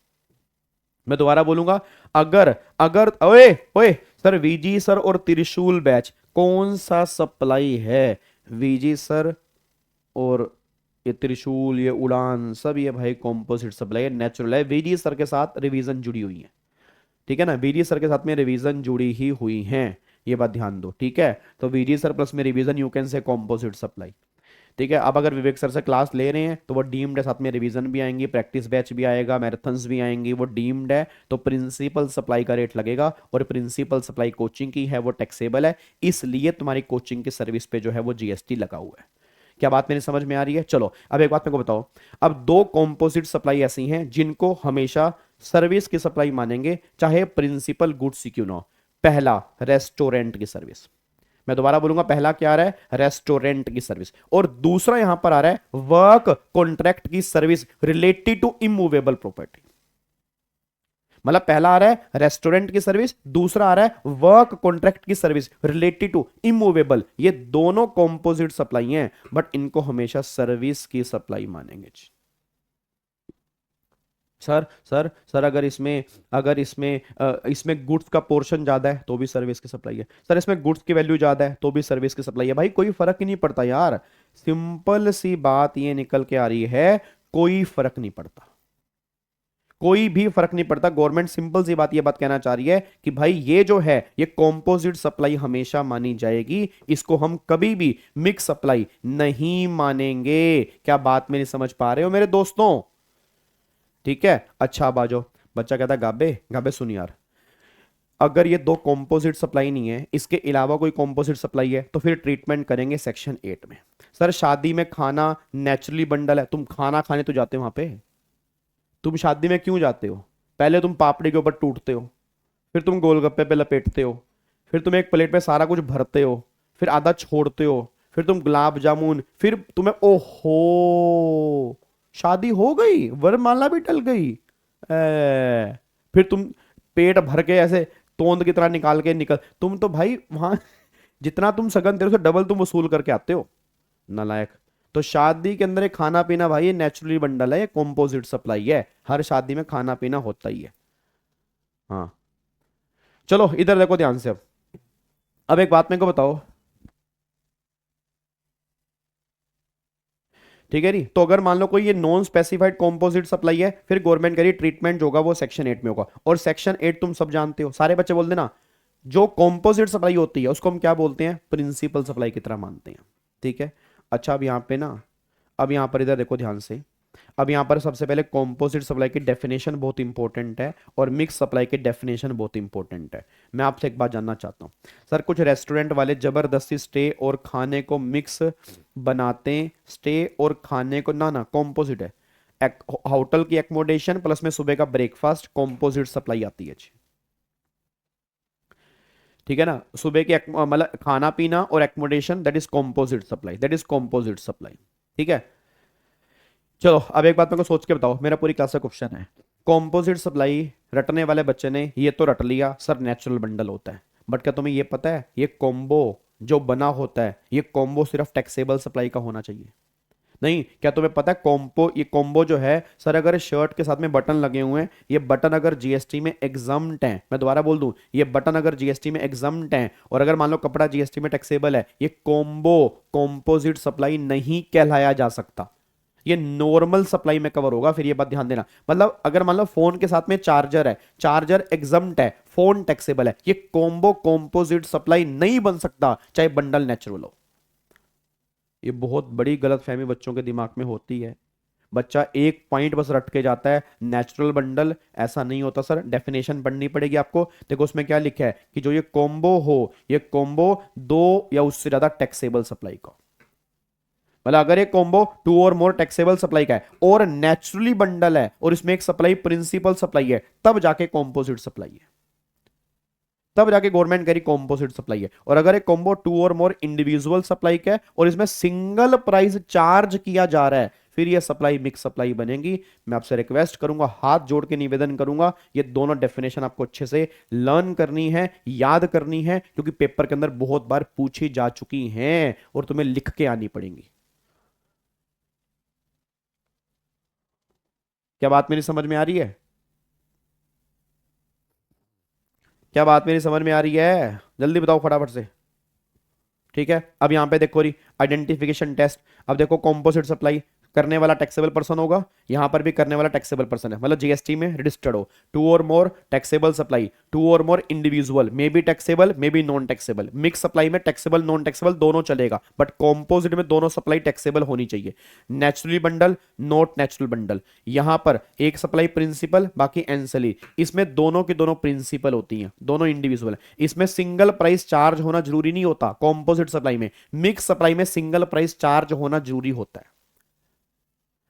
S1: मैं दोबारा बोलूंगा, अगर अगर ओए ओए सर, वीजी सर और त्रिशूल बैच कौन सा सप्लाई है? वीजी सर और ये त्रिशूल, ये उड़ान, सब ये भाई कॉम्पोजिट सप्लाई है, नेचुरल है। वीजी सर के साथ रिवीजन जुड़ी हुई है, ठीक है ना, वीजी सर के साथ में रिवीजन जुड़ी ही हुई हैं, ये बात ध्यान दो, ठीक है। तो वीजी सर प्लस में revision, you can say composite supply, ठीक है। अब अगर विवेक सर से क्लास ले रहे हैं तो वो डीम्ड है, साथ में रिवीजन भी आएंगी, प्रैक्टिस बैच भी आएगा, मैराथन्स भी आएंगी, वो डीम्ड है, तो प्रिंसिपल सप्लाई का रेट लगेगा। और प्रिंसिपल सप्लाई कोचिंग की है, वो टैक्सेबल है, इसलिए तुम्हारी कोचिंग की सर्विस पे जो है वो जीएसटी लगा हुआ है। क्या बात मेरी समझ में आ रही है? चलो अब एक बात मेरे को बताओ, अब दो कॉम्पोजिट सप्लाई ऐसी हैं जिनको हमेशा सर्विस की सप्लाई मानेंगे, चाहे प्रिंसिपल गुड्स क्यों ना हो। पहला, रेस्टोरेंट की सर्विस। मैं दोबारा बोलूंगा, पहला क्या आ रहा है, रेस्टोरेंट की सर्विस, और दूसरा यहां पर आ रहा है वर्क कॉन्ट्रैक्ट की service related to immovable property. मतलब पहला आ रहा है रेस्टोरेंट की सर्विस, दूसरा आ रहा है वर्क कॉन्ट्रैक्ट की सर्विस रिलेटेड टू इमूवेबल। ये दोनों कॉम्पोजिट सप्लाई हैं, बट इनको हमेशा सर्विस की सप्लाई मानेंगे। सर अगर इसमें गुड्स का पोर्शन ज्यादा है तो भी सर्विस की सप्लाई है। सर इसमें गुड्स की वैल्यू ज्यादा है तो भी सर्विस की सप्लाई है। भाई कोई फर्क ही नहीं पड़ता यार, सिंपल सी बात ये निकल के आ रही है, कोई फर्क नहीं पड़ता, कोई भी फर्क नहीं पड़ता। गवर्नमेंट सिंपल सी बात ये बात कहना चाह रही है कि भाई ये जो है ये कॉम्पोजिट सप्लाई हमेशा मानी जाएगी, इसको हम कभी भी मिक्स सप्लाई नहीं मानेंगे। क्या बात मेरी समझ पा रहे हो मेरे दोस्तों? ठीक है, अच्छा अब आ जाओ। बच्चा कहता है गाबे गाबे सुन यार, अगर ये दो कॉम्पोजिट सप्लाई नहीं है, इसके अलावा कोई कॉम्पोजिट सप्लाई है, तो फिर ट्रीटमेंट करेंगे सेक्शन 8 में। सर शादी में खाना नेचुरली बंडल है, तुम खाना खाने तो जाते हो वहां पे, तुम शादी में क्यों जाते हो? पहले तुम पापड़ी के ऊपर टूटते हो, फिर तुम गोलगप्पे पे लपेटते हो, फिर तुम एक प्लेट में सारा कुछ भरते हो, फिर आधा छोड़ते हो, फिर तुम गुलाब जामुन, फिर तुम्हें ओहो शादी हो गई, वरमाला भी टल गई। फिर तुम पेट भर के ऐसे तोंद की तरह निकाल के निकल, तुम तो भाई वहां जितना तुम सगन दे रहे हो उससे डबल तुम वसूल करके आते हो, नालायक। तो शादी के अंदर ये खाना पीना भाई ये नेचुरली बंडल है, ये कॉम्पोजिट सप्लाई है, हर शादी में खाना पीना होता ही है। हाँ चलो इधर देखो ध्यान से। अब एक बात मेरे को बताओ, ठीक है नी, तो अगर मान लो कोई ये नॉन स्पेसिफाइड कॉम्पोजिट सप्लाई है, फिर गवर्नमेंट कह रही ट्रीटमेंट जो होगा वो सेक्शन 8 में होगा। और सेक्शन 8 तुम सब जानते हो, सारे बच्चे बोल देना, जो कॉम्पोजिट सप्लाई होती है उसको हम क्या बोलते हैं? प्रिंसिपल सप्लाई की तरह मानते हैं, ठीक है। अच्छा अब यहाँ पे ना, अब यहाँ पर इधर देखो ध्यान से, अब यहाँ पर सबसे पहले कॉम्पोजिट सप्लाई की डेफिनेशन बहुत इंपॉर्टेंट है और मिक्स सप्लाई की डेफिनेशन बहुत इंपॉर्टेंट है। मैं आपसे एक बात जानना चाहता हूँ, सर कुछ रेस्टोरेंट वाले जबरदस्ती स्टे और खाने को मिक्स बनाते हैं, स्टे और खाने को ना कॉम्पोजिट है, होटल की एकोमोडेशन प्लस में सुबह का ब्रेकफास्ट, कॉम्पोजिट सप्लाई आती है जी, ठीक है ना। सुबह की मतलब खाना पीना और accommodation, that is composite supply, that is composite supply, ठीक है। चलो अब एक बात मेरे को सोच के बताओ, मेरा पूरी क्लास का क्वेश्चन है, कॉम्पोजिट सप्लाई रटने वाले बच्चे ने ये तो रट लिया सर नेचुरल बंडल होता है, बट क्या तुम्हें ये पता है ये कॉम्बो जो बना होता है, ये कॉम्बो सिर्फ टैक्सेबल सप्लाई का होना चाहिए? नहीं, क्या तुम्हें पता है कॉम्बो, ये कॉम्बो जो है सर, अगर शर्ट के साथ में बटन लगे हुए हैं, ये बटन अगर जीएसटी में एग्जम्प्ट हैं, मैं दोबारा बोल दूं, ये बटन अगर जीएसटी में एग्जम्प्ट हैं, और अगर मान लो कपड़ा जीएसटी में टैक्सेबल है, ये कॉम्बो कॉम्पोजिट सप्लाई नहीं कहलाया जा सकता, ये नॉर्मल सप्लाई में कवर होगा। फिर ये बात ध्यान देना, मतलब अगर मान लो फोन के साथ में चार्जर है, चार्जर एग्जम्प्ट है, फोन टैक्सेबल है, ये कॉम्बो कॉम्पोजिट सप्लाई नहीं बन सकता चाहे बंडल नेचुरल हो। ये बहुत बड़ी गलतफहमी बच्चों के दिमाग में होती है, बच्चा एक पॉइंट बस रट के जाता है नेचुरल बंडल, ऐसा नहीं होता सर, डेफिनेशन पढ़नी पड़ेगी आपको। देखो उसमें क्या लिखा है कि जो ये कॉम्बो हो, ये कॉम्बो दो या उससे ज्यादा टैक्सेबल सप्लाई का, मतलब अगर ये कॉम्बो टू और मोर टैक्सेबल सप्लाई का है और नेचुरली बंडल है और इसमें एक सप्लाई प्रिंसिपल सप्लाई है, तब जाके कॉम्पोजिट सप्लाई है, तब जाके गवर्नमेंट कह रही कॉम्पोजिट सप्लाई है। और अगर एक कॉम्बो टू और मोर इंडिविजुअल सप्लाई का है और इसमें सिंगल प्राइस चार्ज किया जा रहा है, फिर ये सप्लाई मिक्स सप्लाई बनेगी। मैं आपसे रिक्वेस्ट करूंगा, हाथ जोड़ के निवेदन करूंगा, ये दोनों डेफिनेशन आपको अच्छे से लर्न करनी है, याद करनी है, क्योंकि पेपर के अंदर बहुत बार पूछी जा चुकी हैं और तुम्हें लिख के आनी पड़ेंगी। क्या बात मेरी समझ में आ रही है? क्या बात मेरी समझ में आ रही है? जल्दी बताओ फटाफट से, ठीक है। अब यहां पे देखो री आइडेंटिफिकेशन टेस्ट, अब देखो कॉम्पोजिट सप्लाई करने वाला टैक्सेबल पर्सन होगा, यहां पर भी करने वाला टैक्सेबल पर्सन है, मतलब जीएसटी में रजिस्टर्ड हो। टू और मोर टैक्सेबल सप्लाई, टू और more individual, may be taxable may be non taxable, mix supply में टैक्सेबल नॉन टैक्सेबल दोनों चलेगा, बट कॉम्पोजिट में दोनों सप्लाई टैक्सेबल होनी चाहिए। Naturally bundle, not natural bundle, यहां पर एक सप्लाई प्रिंसिपल बाकी एंसली, इसमें दोनों की दोनों प्रिंसिपल होती हैं, दोनों इंडिविजुअल। इसमें सिंगल प्राइस चार्ज होना जरूरी नहीं होता कॉम्पोजिट सप्लाई में, मिक्स सप्लाई में सिंगल प्राइस चार्ज होना जरूरी होता है।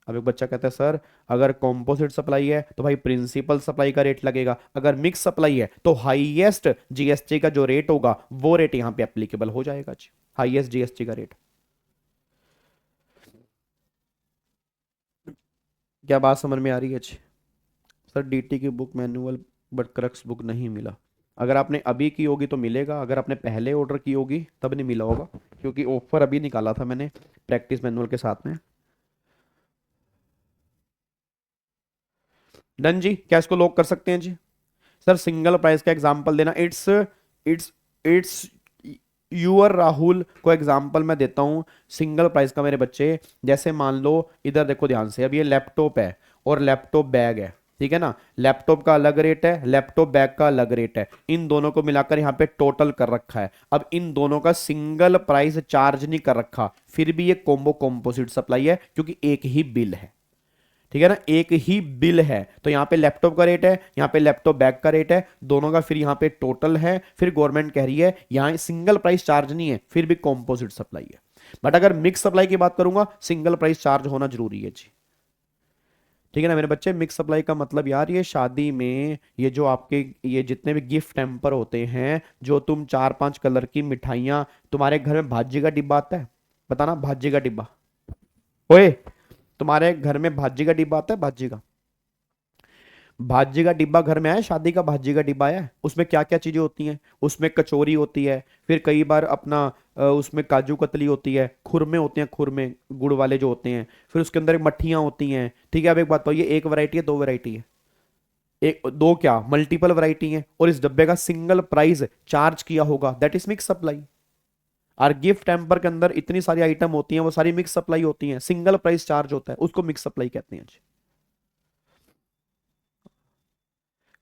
S1: अब एक बच्चा कहता है सर अगर कॉम्पोजिट सप्लाई है तो भाई प्रिंसिपल सप्लाई का रेट लगेगा, अगर मिक्स सप्लाई है तो हाईएस्ट जीएसटी का जो रेट होगा वो रेट यहां पे एप्लीकेबल हो जाएगा जी, हाईएस्ट जीएसटी का रेट। क्या बात समझ में आ रही है जी? सर डीटी की book manual but crux book नहीं मिला। अगर आपने अभी की होगी तो मिलेगा, अगर आपने पहले ऑर्डर की होगी तब नहीं मिला होगा, क्योंकि ऑफर अभी निकाला था मैंने प्रैक्टिस मैनुअल के साथ में। डन जी, क्या इसको लॉक कर सकते हैं जी? सर सिंगल प्राइस का एग्जांपल देना, इट्स यूअर राहुल को एग्जांपल मैं देता हूं सिंगल प्राइस का मेरे बच्चे। जैसे मान लो इधर देखो ध्यान से, अब ये लैपटॉप है और लैपटॉप बैग है, ठीक है ना, लैपटॉप का अलग रेट है, लैपटॉप बैग का अलग रेट है, इन दोनों को मिलाकर यहाँ पे टोटल कर रखा है। अब इन दोनों का सिंगल प्राइस चार्ज नहीं कर रखा, फिर भी ये कॉम्बो कॉम्पोजिट सप्लाई है क्योंकि एक ही बिल है, ठीक है ना, एक ही बिल है। तो यहाँ पे लैपटॉप का रेट है, यहाँ पे लैपटॉप बैग का रेट है, दोनों का फिर यहाँ पे टोटल है। फिर गवर्नमेंट कह रही है यहाँ सिंगल प्राइस चार्ज नहीं है, फिर भी कॉम्पोजिट सप्लाई है। बट अगर मिक्स सप्लाई की बात करूंगा, सिंगल प्राइस चार्ज होना जरूरी है जी। ठीक है ना मेरे बच्चे। मिक्स सप्लाई का मतलब यार ये शादी में ये जो आपके ये जितने भी गिफ्ट टेम्पर होते हैं, जो तुम 4-5 कलर की मिठाइयां, तुम्हारे घर में भाजी का डिब्बा आता है, बताना भाजी का डिब्बा। ओए, तुम्हारे घर में भाजी का डिब्बा आता है? भाजी का डिब्बा घर में आया? शादी का भाजी का डिब्बा आया? उसमें क्या क्या चीजें होती हैं? उसमें कचौरी होती है, फिर कई बार अपना उसमें काजू कतली होती है, खुरमे होते हैं, खुरमे गुड़ वाले जो होते हैं, फिर उसके अंदर मट्ठियां होती हैं। ठीक है, अब एक बात बताओ, ये एक वैरायटी है, दो वैरायटी है? एक दो क्या, मल्टीपल वैरायटी है। और इस डब्बे का सिंगल प्राइस चार्ज किया होगा, दैट इज मिक्स सप्लाई। और गिफ्ट टेम्पर के अंदर इतनी सारी आइटम होती हैं, वो सारी मिक्स सप्लाई होती हैं, सिंगल प्राइस चार्ज होता है, उसको मिक्स सप्लाई कहते हैं।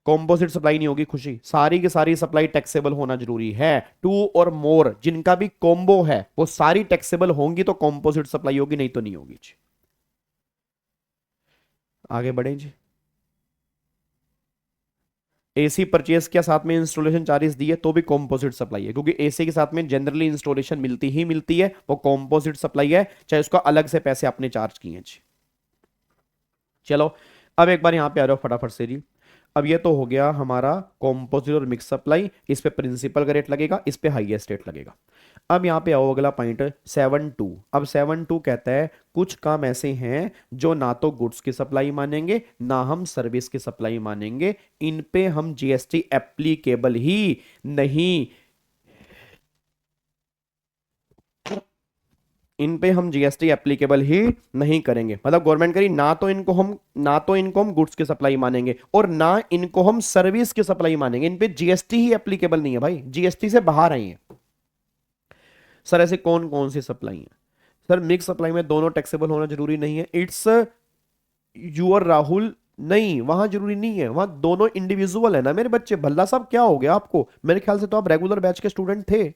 S1: कॉम्पोजिट सप्लाई नहीं होगी खुशी, सारी की सारी सप्लाई टैक्सेबल होना जरूरी है। टू और मोर जिनका भी कॉम्बो है वो सारी टैक्सेबल होंगी तो कॉम्पोजिट सप्लाई होगी, नहीं तो नहीं होगी जी। आगे बढ़े जी। एसी परचेस किया, साथ में इंस्टॉलेशन चार्जेस दिए, तो भी कॉम्पोजिट सप्लाई है, क्योंकि एसी के साथ में जनरली इंस्टॉलेशन मिलती ही मिलती है, वो कॉम्पोजिट सप्लाई है, चाहे उसका अलग से पैसे आपने चार्ज किए जी। चलो अब एक बार यहां पे आ रहा हूं फटाफट से जी। अब ये तो हो गया हमारा कॉम्पोजिट और मिक्स सप्लाई, इस पे प्रिंसिपल का रेट लगेगा, इस पे हाईएस्ट रेट लगेगा। अब यहाँ पे आओ अगला पॉइंट 7.2। अब 7.2 कहता है कुछ काम ऐसे हैं जो ना तो गुड्स की सप्लाई मानेंगे ना हम सर्विस की सप्लाई मानेंगे, इन पे हम जीएसटी एप्लीकेबल ही नहीं, इन पे हम जीएसटी एप्लीकेबल ही नहीं करेंगे। मतलब गवर्नमेंट करी ना तो इनको हम गुड्स की सप्लाई मानेंगे और ना इनको हम सर्विस की सप्लाई मानेंगे, इन पे जीएसटी ही एप्लीकेबल नहीं है भाई, जीएसटी से बाहर आई है। सर ऐसे कौन कौन सी सप्लाई है? सर मिक्स सप्लाई में दोनों टैक्सेबल होना जरूरी नहीं है, इट्स यूर राहुल, नहीं वहां जरूरी नहीं है, वहां दोनों इंडिविजुअल है ना मेरे बच्चे। भल्ला साहब क्या हो गया आपको? मेरे ख्याल से तो आप रेगुलर बैच के स्टूडेंट थे,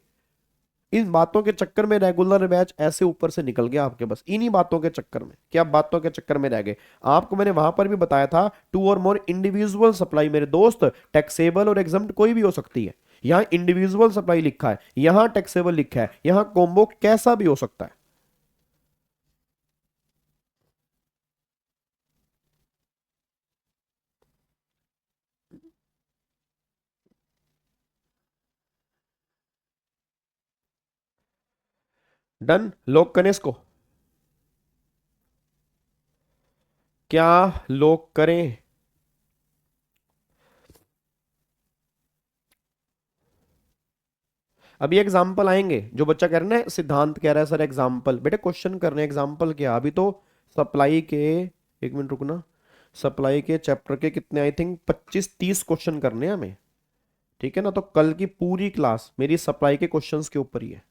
S1: इन बातों के चक्कर में रेगुलर बैच ऐसे ऊपर से निकल गया आपके, बस इन्हीं बातों के चक्कर में, क्या बातों के चक्कर में रह गए? आपको मैंने वहां पर भी बताया था, टू और मोर इंडिविजुअल सप्लाई मेरे दोस्त टैक्सेबल और एग्जम्प्ट कोई भी हो सकती है। यहां इंडिविजुअल सप्लाई लिखा है, यहां टैक्सेबल लिखा है, यहां कॉम्बो कैसा भी हो सकता है। डन, लॉक करें इसको? क्या लॉक करें? अभी एग्जाम्पल आएंगे, जो बच्चा कह रहा है ना सिद्धांत कह रहा है सर एग्जाम्पल, बेटे क्वेश्चन करने एग्जाम्पल क्या, अभी तो सप्लाई के, एक मिनट रुकना, सप्लाई के चैप्टर के कितने आई थिंक 25-30 क्वेश्चन करने हैं हमें। ठीक है ना, तो कल की पूरी क्लास मेरी सप्लाई के क्वेश्चंस के ऊपर ही है।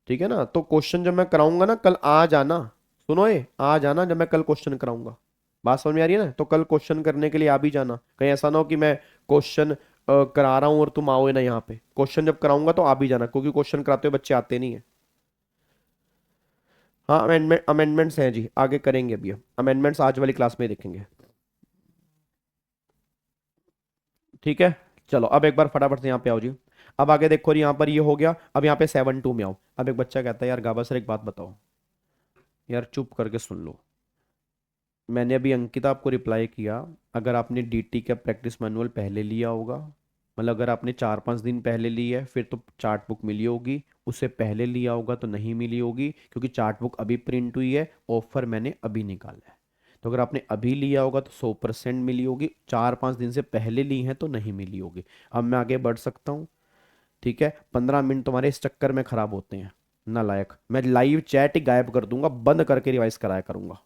S1: ठीक है ना, तो क्वेश्चन जब मैं कराऊंगा ना कल, आ जाना, सुनो ये, आ जाना जब मैं कल क्वेश्चन कराऊंगा। बात समझ में आ रही है ना? तो कल क्वेश्चन करने के लिए आ भी जाना, कहीं ऐसा ना हो कि मैं क्वेश्चन करा रहा हूं और तुम आओ ना यहाँ पे। क्वेश्चन जब कराऊंगा तो आ भी जाना, क्योंकि क्वेश्चन कराते हुए बच्चे आते नहीं है। हाँ अमेंडमेंट्स हैं जी, आगे करेंगे अभी, अमेंडमेंट्स आज वाली क्लास में देखेंगे। ठीक है, चलो अब एक बार फटाफट से यहाँ पे आओ जी। अब आगे देखो, यहाँ पर ये हो गया, अब यहाँ पे 7.2 में आओ। अब एक बच्चा कहता है यार गाबा सर एक बात बताओ, यार चुप करके सुन लो। मैंने अभी अंकिता आपको रिप्लाई किया, अगर आपने डीटी का प्रैक्टिस मैनुअल पहले लिया होगा, मतलब अगर आपने 4-5 दिन पहले ली है फिर तो चार्ट बुक मिली होगी, उससे पहले लिया होगा तो नहीं मिली होगी, क्योंकि चार्ट बुक अभी प्रिंट हुई है, ऑफर मैंने अभी निकाला है। तो अगर आपने अभी लिया होगा तो 100% मिली होगी, 4-5 दिन से पहले ली है तो नहीं मिली होगी। अब मैं आगे बढ़ सकता हूँ? ठीक है, 15 मिनट तुम्हारे इस चक्कर में खराब होते हैं नालायक, मैं लाइव चैट ही गायब कर दूंगा, बंद करके रिवाइज कराया करूंगा,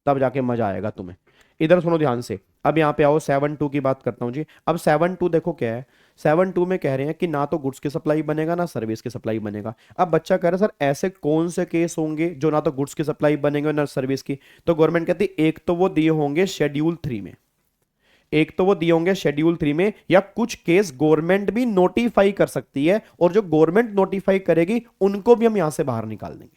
S1: तब जाके मजा आएगा तुम्हें। इधर सुनो ध्यान से, अब यहाँ पे आओ 7.2 की बात करता हूँ जी। अब 7.2 देखो क्या है, 7.2 में कह रहे हैं कि ना तो गुड्स की सप्लाई बनेगा ना सर्विस की सप्लाई बनेगा। अब बच्चा कह रहा है सर ऐसे कौन से केस होंगे जो ना तो गुड्स की सप्लाई बनेंगे ना सर्विस की? तो गवर्नमेंट कहती है एक तो वो दिए होंगे शेड्यूल 3 में, एक तो वो दिए होंगे शेड्यूल 3 में, या कुछ केस गवर्नमेंट भी नोटिफाई कर सकती है, और जो गवर्नमेंट नोटिफाई करेगी उनको भी हम यहां से बाहर निकाल देंगे।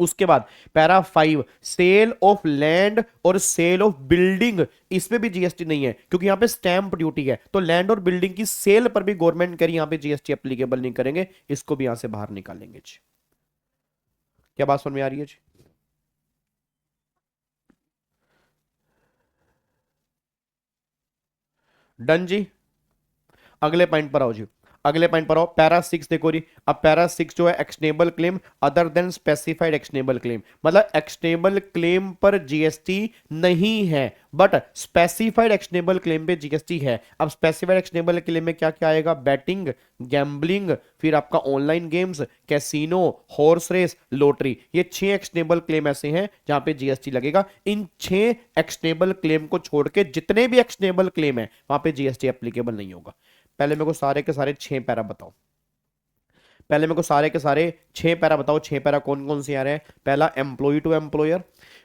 S1: उसके बाद पैरा 5 सेल ऑफ लैंड और सेल ऑफ बिल्डिंग, इसमें भी जीएसटी नहीं है क्योंकि यहां पे स्टैंप ड्यूटी है, तो लैंड और बिल्डिंग की सेल पर भी गवर्नमेंट करी, यहां पे जीएसटी एप्लीकेबल नहीं करेंगे, इसको भी यहां से बाहर निकालेंगे जी। क्या बात समझ में आ रही है जी? डन जी। अगले पॉइंट पर आओ जी, अगले पॉइंट पर आओ, पैरा 6 देखो जी। अब पैरा 6 जो है actionable claim other than specified actionable claim, मतलब एक्शनेबल क्लेम पर जीएसटी नहीं है बट स्पेसिफाइड एक्शनेबल क्लेम पे जीएसटी है। अब स्पेसिफाइड एक्शनेबल क्लेम में क्या क्या आएगा? बैटिंग, गैम्बलिंग, फिर आपका online games, casino, horse race, lottery, ये 6 एक्शनेबल क्लेम ऐसे हैं जहां पे जीएसटी लगेगा। इन 6 एक्शनेबल क्लेम को छोड़ के जितने भी एक्शनेबल क्लेम है वहां पे जीएसटी एप्लीकेबल नहीं होगा। पहले मेरे को सारे के सारे 6 पैरा बताओ, पहले मेरे को सारे के सारे 6 पैरा बताओ। 6 पैरा कौन कौन से आ रहे हैं? पहला एम्प्लॉय टू एम्प्लॉयर,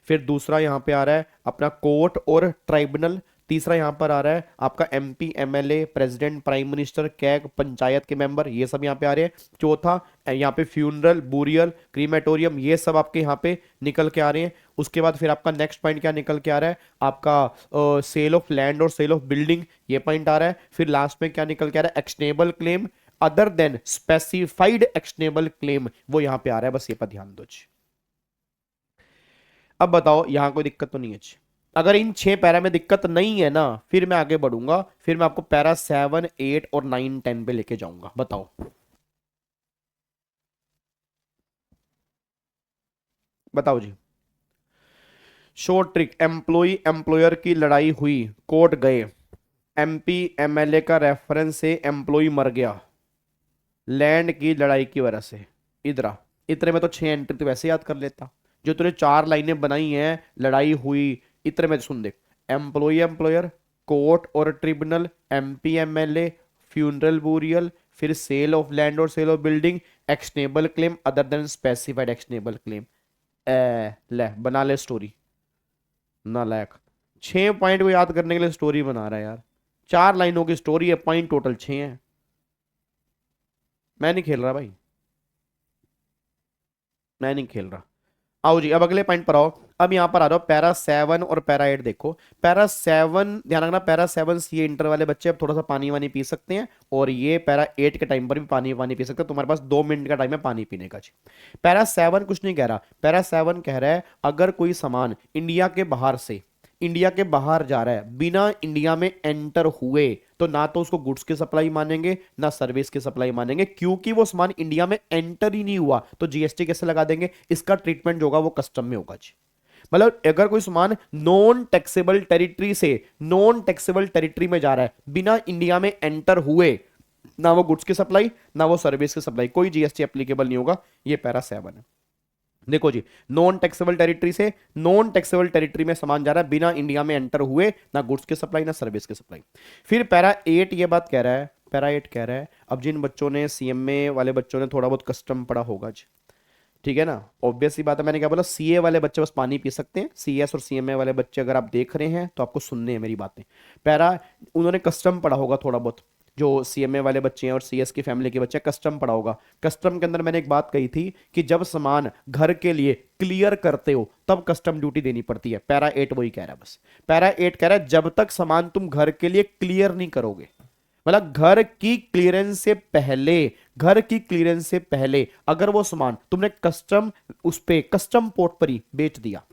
S1: फिर दूसरा यहां पे आ रहा है अपना कोर्ट और ट्राइब्यूनल, तीसरा यहां पर आ रहा है आपका MP, MLA, president, prime minister, CAG, panchayat के मेंबर, ये सब यहां पे आ रहे हैं। चौथा यहाँ पे फ्यूनरल, बुरियल, क्रीमेटोरियम, ये सब आपके यहाँ पे निकल के आ रहे हैं। उसके बाद फिर आपका नेक्स्ट पॉइंट क्या निकल के आ रहा है? आपका सेल ऑफ लैंड और सेल ऑफ बिल्डिंग, ये पॉइंट आ रहा है। फिर लास्ट में क्या निकल के आ रहा है? Actionable claim other than specified actionable claim, वो यहां पे आ रहा है, बस ये पर ध्यान दो जी। अब बताओ यहां कोई दिक्कत तो नहीं है जी? अगर इन 6 पैरा में दिक्कत नहीं है ना, फिर मैं आगे बढ़ूंगा, फिर मैं आपको पैरा 7, 8 और 9, 10 पे लेके जाऊंगा। बताओ बताओ जी। शॉर्ट ट्रिक, एम्प्लॉय एम्प्लॉयर की लड़ाई हुई, कोर्ट गए, एमपी एमएलए का रेफरेंस से एम्प्लॉय मर गया लैंड की लड़ाई की वजह से। इधर आ, इतने में तो 6 एंट्री तो वैसे याद कर लेता, जो तूने 4 लाइनें बनाई हैं, लड़ाई हुई, इतने में सुन दे, एम्प्लॉय एम्प्लॉयर, कोर्ट और tribunal, MP MLA, funeral burial, फिर सेल ऑफ लैंड और sale of building, actionable claim other than specified actionable claim. ले बना ले स्टोरी, नालायक। 6 पॉइंट को याद करने के लिए स्टोरी बना रहा है यार, 4 लाइनों की स्टोरी है, पॉइंट टोटल 6 है। मैं नहीं खेल रहा भाई, मैं नहीं खेल रहा। आओ जी, अब अगले पॉइंट पर आओ। अब यहां पर आ जाओ, पैरा 7 और पैरा 8 देखो। पैरा 7 ध्यान रखना, पैरा 7 ये इंटर वाले बच्चे अब थोड़ा सा पानी वानी पी सकते हैं, और ये पैरा 8 के टाइम पर भी पानी वानी पी सकते हैं। तुम्हारे पास 2 मिनट का टाइम है पानी पीने का जी। पैरा 7 कुछ नहीं कह रहा, पैरा 7 कह रहा है अगर कोई सामान इंडिया के बाहर से, इंडिया के बाहर जा रहा है बिना इंडिया में एंटर हुए, तो ना तो उसको गुड्स की सप्लाई मानेंगे ना सर्विस की सप्लाई मानेंगे, क्योंकि वो सामान इंडिया में एंटर ही नहीं हुआ, तो जीएसटी कैसे लगा देंगे? इसका ट्रीटमेंट जो होगा वो कस्टम में होगा जी। मतलब अगर कोई सामान नॉन टैक्सेबल टेरिटरी से नॉन टैक्सेबल टेरिटरी में जा रहा है बिना इंडिया में एंटर हुए, ना वो गुड्स की सप्लाई ना वो सर्विस की सप्लाई, कोई जीएसटी एप्लीकेबल नहीं होगा। ये पैरा 7 है। देखो जी, नॉन टैक्सेबल टेरिटरी से नॉन टैक्सेबल टेरिटरी में सामान जा रहा है बिना इंडिया में एंटर हुए, ना गुड्स की सप्लाई ना सर्विस की सप्लाई। फिर पैरा 8 ये बात कह रहा है, पैरा 8 कह रहा है अब जिन बच्चों ने सीएमए वाले बच्चों ने थोड़ा बहुत कस्टम पढ़ा होगा जी, ठीक है ना, ऑब्वियस सी बात है, मैंने क्या बोला, सीए वाले बच्चे बस पानी पी सकते हैं, सीएस और सीएमए वाले बच्चे अगर आप देख रहे हैं तो आपको सुनने हैं मेरी बातें। पैरा उन्होंने कस्टम पढ़ा होगा थोड़ा बहुत, जो सीएमए वाले बच्चे हैं और सीएस की फैमिली के बच्चे, कस्टम पढ़ा होगा। कस्टम के अंदर मैंने एक बात कही थी कि जब सामान घर के लिए क्लियर करते हो तब कस्टम ड्यूटी देनी पड़ती है। पैरा 8 वही कह रहा है, बस पैरा 8 कह रहा है जब तक सामान तुम घर के लिए क्लियर नहीं करोगे, मतलब घर की क्लियरेंस से पहले, घर की क्लियरेंस से पहले अगर वो सामान तुमने कस्टम उस पे कस्टम पोर्ट पर ही बेच दिया,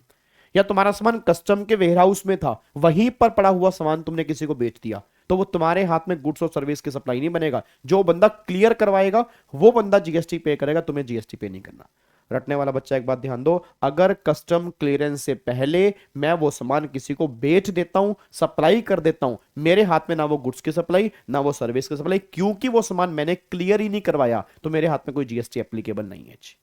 S1: या तुम्हारा सामान कस्टम के वेयरहाउस में था वहीं पर पड़ा हुआ सामान तुमने किसी को बेच दिया, तो वो तुम्हारे हाथ में गुड्स और सर्विस की सप्लाई नहीं बनेगा। जो बंदा क्लियर करवाएगा वो बंदा जीएसटी पे करेगा, तुम्हें जीएसटी पे नहीं करना। रटने वाला बच्चा एक बात ध्यान दो, अगर कस्टम क्लियरेंस से पहले मैं वो सामान किसी को बेच देता हूं, सप्लाई कर देता हूं, मेरे हाथ में ना वो गुड्स की सप्लाई ना वो सर्विस की सप्लाई, क्योंकि वो सामान मैंने क्लियर ही नहीं करवाया, तो मेरे हाथ में कोई जीएसटी एप्लीकेबल नहीं है जी।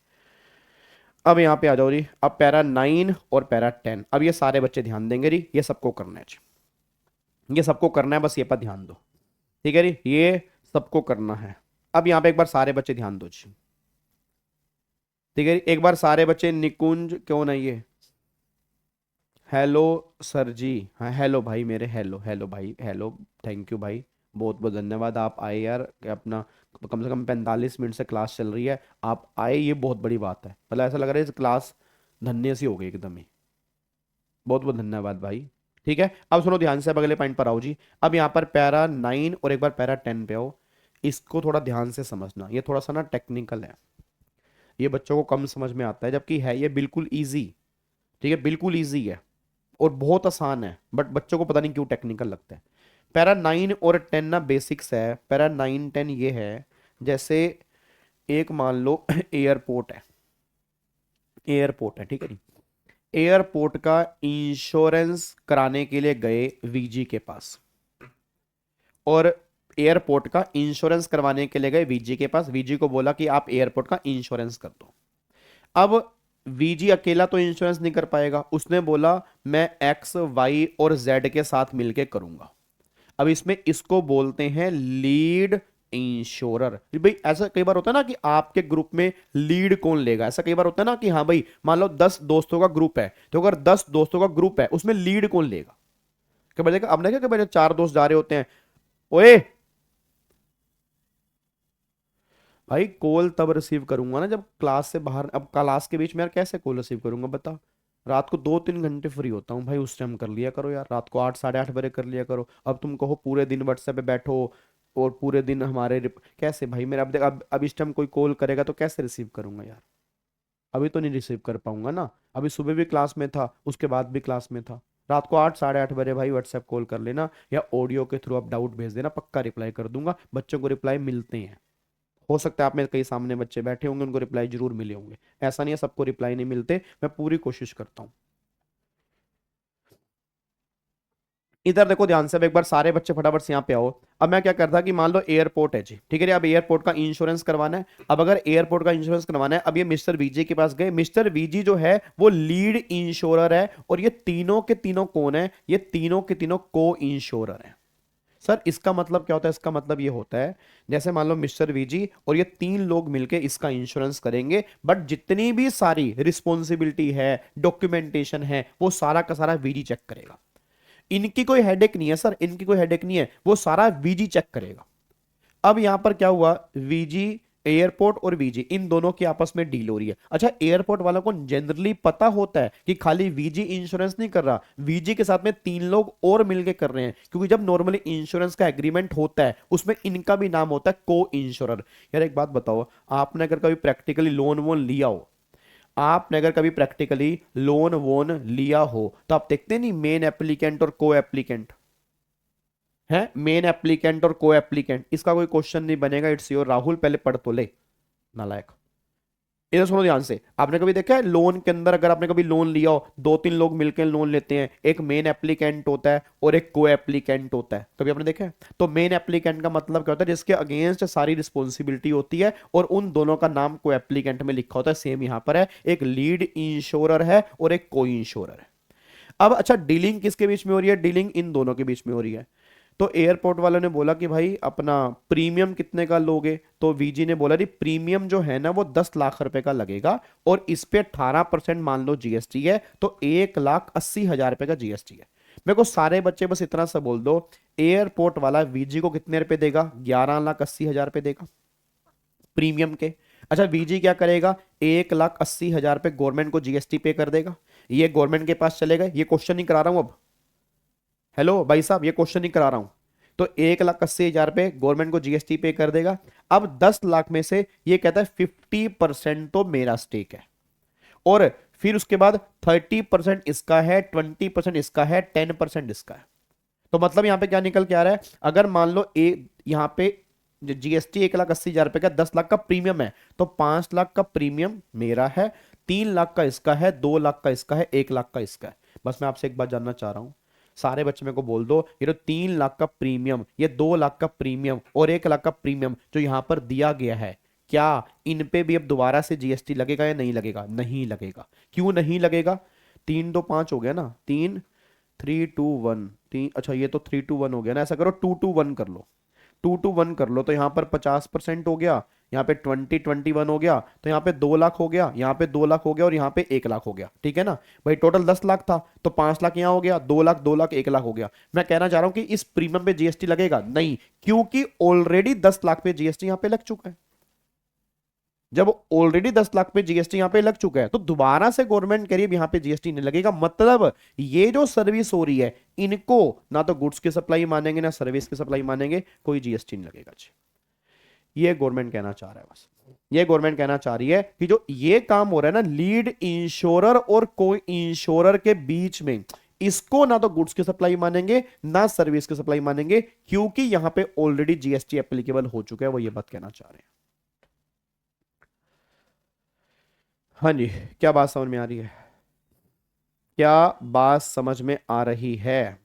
S1: अब यहां पे आ जाओ जी, अब पैरा 9 और पैरा 10, अब ये सारे बच्चे ध्यान देंगे जी, ये सबको करना है जी, ये सबको करना है, बस ये पर ध्यान दो, ठीक है जी, ये सबको करना है। अब यहां पे एक बार सारे बच्चे ध्यान दो जी, ठीक है जी, एक बार सारे बच्चे, निकुंज क्यों नहीं है, हेलो सर जी, हाँ हेलो भाई मेरे, हेलो हेलो भाई, हेलो, थैंक यू भाई, बहुत बहुत धन्यवाद, आप आए यार, अपना कम से कम 45 मिनट से क्लास चल रही है, आप आए, ये बहुत बड़ी बात है, मतलब ऐसा लग रहा है इस क्लास धन्य सी हो गई एकदम ही। बहुत बहुत धन्यवाद भाई। ठीक है, अब सुनो ध्यान से, अब अगले पॉइंट पर आओ जी। अब यहाँ पर पैरा 9 और एक बार पैरा 10 पे आओ। इसको थोड़ा ध्यान से समझना, ये थोड़ा सा ना टेक्निकल है, ये बच्चों को कम समझ में आता है, जबकि है ये बिल्कुल ईजी। ठीक है, बिल्कुल ईजी है और बहुत आसान है, बट बच्चों को पता नहीं क्यों टेक्निकल लगता है। पैरा 9 और 10 ना बेसिक्स है। पैरा 9 10 ये है, जैसे एक मान लो एयरपोर्ट है, एयरपोर्ट है, ठीक है जी। एयरपोर्ट का इंश्योरेंस कराने के लिए गए वीजी के पास, और एयरपोर्ट का इंश्योरेंस करवाने के लिए गए वीजी के पास। वीजी को बोला कि आप एयरपोर्ट का इंश्योरेंस कर दो। अब वीजी अकेला तो इंश्योरेंस नहीं कर पाएगा, उसने बोला मैं एक्स वाई और जेड के साथ मिलके करूंगा। अब इसमें इसको बोलते हैं लीड इंश्योरर। भाई ऐसा कई बार होता है ना कि आपके ग्रुप में लीड कौन लेगा, ऐसा कई बार होता है ना कि हाँ भाई मान लो 10 दोस्तों का ग्रुप है, तो अगर 10 दोस्तों का ग्रुप है उसमें लीड कौन लेगा। क्या बोलेगा, अब देखा कि भाई 4 दोस्त जा रहे होते हैं, ओए भाई कॉल तब रिसीव करूंगा ना जब क्लास से बाहर, अब क्लास के बीच में यार कैसे कॉल रिसीव करूंगा बता। रात को 2-3 घंटे फ्री होता हूँ भाई, उस टाइम कर लिया करो यार, रात को 8 साढ़े 8 बजे कर लिया करो। अब तुम कहो पूरे दिन व्हाट्सएप पे बैठो और पूरे दिन हमारे कैसे भाई मेरा, अब देख अब इस टाइम कोई कॉल करेगा तो कैसे रिसीव करूंगा यार, अभी तो नहीं रिसीव कर पाऊंगा ना। अभी सुबह भी क्लास में था, उसके बाद भी क्लास में था। रात को 8 साढ़े 8 बजे भाई व्हाट्सएप कॉल कर लेना या ऑडियो के थ्रू आप डाउट भेज देना, पक्का रिप्लाई कर दूंगा। बच्चों को रिप्लाई मिलते हैं, हो सकता है आप में कई सामने बच्चे बैठे होंगे उनको रिप्लाई जरूर मिले होंगे, ऐसा नहीं है सबको रिप्लाई नहीं मिलते, मैं पूरी कोशिश करता हूं। इधर देखो ध्यान से, अब एक बार सारे बच्चे फटाफट से यहाँ पे आओ। अब मैं क्या करता कि मान लो एयरपोर्ट है जी, ठीक है, अब एयरपोर्ट का इंश्योरेंस करवाना है। अब अगर एयरपोर्ट का इंश्योरेंस करवाना है, अब ये मिस्टर वीजी के पास गए। मिस्टर वीजी जो है वो लीड इंश्योरर है, और ये तीनों के तीनों कौन है, ये तीनों के तीनों को इंश्योरर है। सर इसका मतलब क्या होता है, इसका मतलब ये होता है जैसे मान लो मिस्टर वीजी और ये 3 लोग मिलके इसका इंश्योरेंस करेंगे, बट जितनी भी सारी रिस्पॉन्सिबिलिटी है, डॉक्यूमेंटेशन है, वो सारा का सारा वीजी चेक करेगा। इनकी कोई हेडेक नहीं है सर, इनकी कोई हेडेक नहीं है, वो सारा वीजी चेक करेगा। अब यहां पर क्या हुआ, वीजी एयरपोर्ट और वीजी इन दोनों की आपस में डील हो रही है। अच्छा एयरपोर्ट वालों को जनरली पता होता है कि खाली वीजी इंश्योरेंस नहीं कर रहा, वीजी के साथ में 3 लोग और मिलके कर रहे हैं, क्योंकि जब नॉर्मली इंश्योरेंस का एग्रीमेंट होता है उसमें इनका भी नाम होता है को इंश्योरर। यार एक बात बताओ, आपने अगर कभी प्रैक्टिकली लोन वोन लिया हो, आपने अगर कभी प्रैक्टिकली लोन वोन लिया हो तो आप देखते नहीं मेन एप्लीकेंट और को एप्लीकेंट है, मेन एप्लीकेंट और को एप्लीकेंट, इसका कोई क्वेश्चन नहीं बनेगा। इट्स योर राहुल, पहले पढ़ तो ले नालायक। इधर सुनो ध्यान से, आपने कभी देखा है लोन के अंदर अगर आपने कभी लोन लिया हो, 2-3 लोग मिलकर लोन लेते हैं, एक मेन एप्लीकेंट होता है और एक को एप्लीकेंट होता है, कभी आपने देखा है? तो मेन एप्लीकेंट का मतलब क्या होता है, जिसके अगेंस्ट सारी रिस्पॉन्सिबिलिटी होती है, और उन दोनों का नाम को एप्लीकेंट में लिखा होता है। सेम यहां पर है, एक लीड इंश्योरर है और एक को इंश्योरर है। अब अच्छा डीलिंग किसके बीच में हो रही है, डीलिंग इन दोनों के बीच में हो रही है। तो एयरपोर्ट वालों ने बोला कि भाई अपना प्रीमियम कितने का लोगे, तो वीजी ने बोला जी प्रीमियम जो है ना वो 10 लाख रुपए का लगेगा, और इस पे 18% मान लो जीएसटी है, तो 1,80,000 रुपए का जीएसटी है। मेरे को सारे बच्चे बस इतना सा बोल दो, एयरपोर्ट वाला वीजी को कितने रुपए देगा, 11,80,000 रुपए देगा प्रीमियम के। अच्छा वीजी क्या करेगा, 1,80,000 रुपए गवर्नमेंट को जीएसटी पे कर देगा, ये गवर्नमेंट के पास चलेगा। ये क्वेश्चन नहीं करा रहा हूं अब, हेलो भाई साहब ये क्वेश्चन नहीं करा रहा हूं। तो 1,80,000 रुपए गवर्नमेंट को जीएसटी पे कर देगा। अब 10 लाख में से ये कहता है 50% तो मेरा स्टेक है, और फिर उसके बाद 30% इसका है, 20% इसका है, 10% इसका है। तो मतलब यहां पे क्या निकल के आ रहा है, अगर मान लो यहां पे जीएसटी 1,80,000 रुपए का 10 लाख का प्रीमियम है, तो 5 लाख का प्रीमियम मेरा है, 3 लाख का इसका है, 2 लाख का इसका है, 1 लाख का इसका है। बस मैं आपसे एक बात जानना चाह रहा हूं, सारे बच्चे मेरे को बोल दो, ये तो 3 लाख का प्रीमियम, ये 2 लाख का प्रीमियम और 1 लाख का प्रीमियम जो यहां पर दिया गया है, क्या इन पे भी अब दोबारा से जीएसटी लगेगा या नहीं लगेगा? नहीं लगेगा। क्यों नहीं लगेगा? 3 2 5 हो गया ना, 3 3 2 1 3, अच्छा ये तो 3 2 1 हो गया ना, ऐसा करो 2 2 1 कर लो, 2 2 1 कर लो, तो यहाँ पर 50% हो गया, यहाँ पे 20 21 हो गया, तो यहाँ पे 2 लाख हो गया, यहाँ पे 2 लाख हो गया, और यहाँ पे 1 लाख हो गया। ठीक है ना भाई, टोटल 10 लाख था, तो 5 लाख यहाँ हो गया, 2 लाख 2 लाख 1 लाख हो गया। मैं कहना चाह रहा हूं कि इस प्रीमियम पे जीएसटी लगेगा नहीं, क्योंकि ऑलरेडी 10 लाख पे जीएसटी यहाँ पे लग चुका है। जब ऑलरेडी 10 लाख पे जीएसटी यहां पे लग चुका है तो दोबारा से गवर्नमेंट कह रही है यहां पे जीएसटी नहीं लगेगा, मतलब ये जो सर्विस हो रही है इनको ना तो गुड्स की सप्लाई मानेंगे ना सर्विस की सप्लाई मानेंगे, कोई जीएसटी नहीं लगेगा जी। ये गवर्नमेंट कहना चाह रहा है, बस ये गवर्नमेंट कहना चाह रही है कि जो ये काम हो रहा है ना लीड इंश्योरर और कोई इंश्योरर के बीच में, इसको ना तो गुड्स की सप्लाई मानेंगे ना सर्विस की सप्लाई मानेंगे, क्योंकि यहां पे ऑलरेडी जीएसटी एप्लीकेबल हो चुका है, वो ये बात कहना चाह रहे हैं। हाँ जी, क्या बात समझ में आ रही है? क्या बात समझ में आ रही है?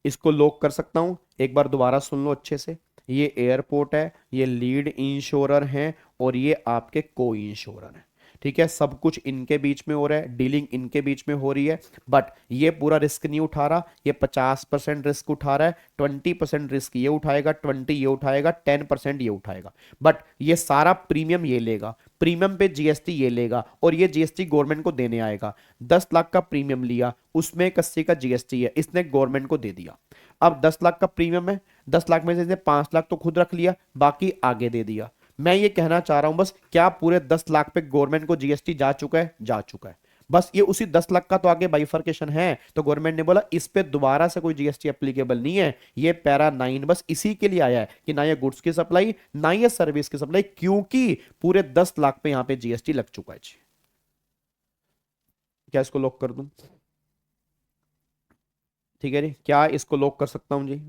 S1: इसको लॉक कर सकता हूं, एक बार दोबारा सुन लो अच्छे से। ये एयरपोर्ट है, ये लीड इंश्योरर हैं और ये आपके को इंश्योरर हैं, ठीक है। सब कुछ इनके बीच में हो रहा है, डीलिंग इनके बीच में हो रही है, बट ये पूरा रिस्क नहीं उठा रहा, ये 50% रिस्क उठा रहा है, 20% रिस्क ये उठाएगा, 20 ये उठाएगा, 10% ये उठाएगा, बट ये सारा प्रीमियम ये लेगा, प्रीमियम पे जीएसटी ये लेगा और ये जीएसटी गवर्नमेंट को देने आएगा। 10 लाख का प्रीमियम लिया, उसमें 81 का जीएसटी है, इसने गवर्नमेंट को दे दिया। अब 10 लाख का प्रीमियम है, 10 लाख में से इसने 5 लाख तो खुद रख लिया, बाकी आगे दे दिया। मैं ये कहना चाह रहा हूं बस, क्या पूरे 10 लाख पे गवर्नमेंट को जीएसटी जा चुका है? जा चुका है। बस ये उसी 10 लाख का तो आगे बाइफर्केशन है, तो गवर्नमेंट ने बोला इस पे दोबारा से कोई जीएसटी एप्लीकेबल नहीं है। ये पैरा 9 बस इसी के लिए आया है कि ना ये गुड्स की सप्लाई ना ये सर्विस की सप्लाई, क्योंकि पूरे 10 लाख पे यहां पे जीएसटी लग चुका है जी। क्या इसको लॉक कर दूं? ठीक है जी, क्या इसको लॉक कर सकता हूं जी?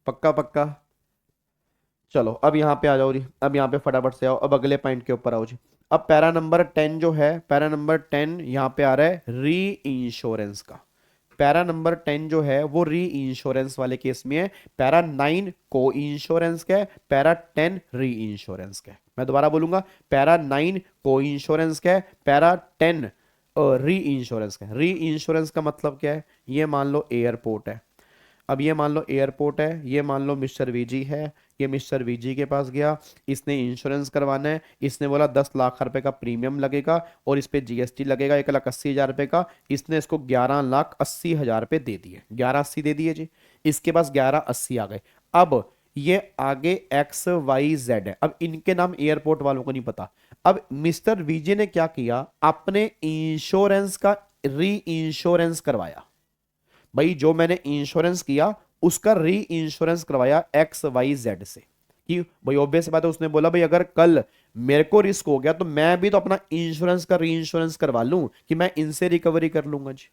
S1: पक्का पक्का? चलो अब यहां पे आ जाओ जी, अब यहां पे फटाफट से आओ, अब अगले पॉइंट के ऊपर आओ जी। अब पैरा नंबर 10 जो है, पैरा नंबर 10 यहां पे आ रहा है री इंश्योरेंस का। पैरा नंबर 10 जो है वो री इंश्योरेंस वाले केस में है। पैरा 9 को इंश्योरेंस का है, पैरा 10 री इंश्योरेंस का है। मैं दोबारा बोलूंगा, पैरा 9 को इंश्योरेंस का है, पैरा 10 री इंश्योरेंस का है। री इंश्योरेंस का मतलब क्या है? ये मान लो एयरपोर्ट है, अब ये मान लो एयरपोर्ट है, ये मान लो मिस्टर वीजी है, ये मिस्टर वीजी के पास गया, इसने इंश्योरेंस करवाना है, इसने बोला 10 लाख रुपए का प्रीमियम लगेगा और इस पे जीएसटी लगेगा 1,80,000 रुपए का, इसने इसको 11,80,000 रुपए दे दिए, 11,80 दे दिए जी। इसके पास 11,80 आ गए। अब ये आगे XYZ है, अब इनके नाम एयरपोर्ट वालों को नहीं पता। अब मिस्टर वीजे ने क्या किया, अपने इंश्योरेंस का री इंश्योरेंस करवाया। भाई जो मैंने इंश्योरेंस किया उसका री इंश्योरेंस करवाया XYZ से, कि भाई ऑब्वियस बात है, उसने बोला भाई अगर कल मेरे को रिस्क हो गया तो मैं भी तो अपना इंश्योरेंस का री इंश्योरेंस करवा लूं कि मैं इनसे रिकवरी कर लूंगा जी।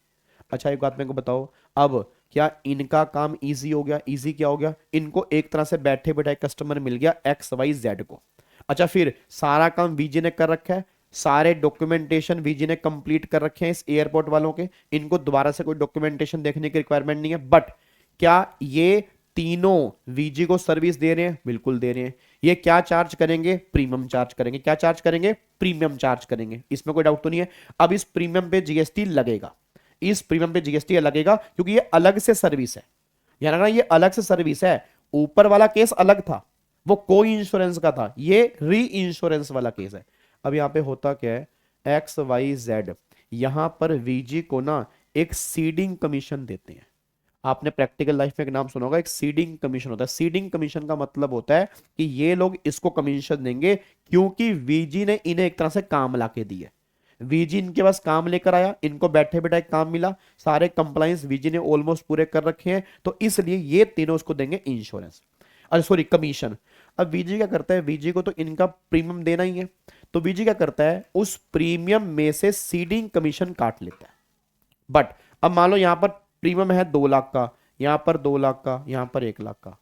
S1: अच्छा एक बात मेरे को बताओ, अब क्या इनका काम इजी हो गया? इजी क्या हो गया? इनको एक तरह से बैठे बैठे कस्टमर मिल गया XYZ को। अच्छा फिर सारा काम वीजी ने कर रखा है, सारे डॉक्यूमेंटेशन वीजी ने कंप्लीट कर रखे हैं इस एयरपोर्ट वालों के, इनको दोबारा से कोई डॉक्यूमेंटेशन देखने की रिक्वायरमेंट नहीं है। बट क्या ये तीनों वीजी को सर्विस दे रहे हैं? बिल्कुल दे रहे हैं। ये क्या चार्ज करेंगे? प्रीमियम चार्ज करेंगे। क्या चार्ज करेंगे? प्रीमियम चार्ज करेंगे, इसमें कोई डाउट तो नहीं है। अब इस प्रीमियम पे जीएसटी लगेगा, इस प्रीमियम पे जीएसटी लगेगा क्योंकि ये अलग से सर्विस है, यानी ना ये अलग से सर्विस है। ऊपर वाला केस अलग था, वो कोई इंश्योरेंस का था, ये री इंश्योरेंस वाला केस है। अब यहां पे होता क्या है, XYZ यहां पर वीजी को ना एक सीडिंग कमीशन देते हैं। आपने प्रैक्टिकल लाइफ में एक नाम सुना होगा, एक सीडिंग कमीशन होता है। सीडिंग कमीशन का मतलब होता है कि ये लोग इसको कमीशन देंगे क्योंकि वीजी ने इन्हें एक तरह से काम ला के दिए। वीजी इनके पास काम लेकर आया, इनको बैठे बैठे काम मिला, सारे कंप्लाइंस वीजी ने ऑलमोस्ट पूरे कर रखे हैं, तो इसलिए ये तीनों उसको देंगे इंश्योरेंस, अरे सॉरी कमीशन। अब वीजी क्या करता है, वीजी को तो इनका प्रीमियम देना ही है, तो वीजी क्या करता है, उस प्रीमियम में से सीडिंग कमीशन काट लेता है। बट अब मान लो यहां पर प्रीमियम है 2 लाख का, यहां पर 2 लाख का, यहां पर 1 लाख का।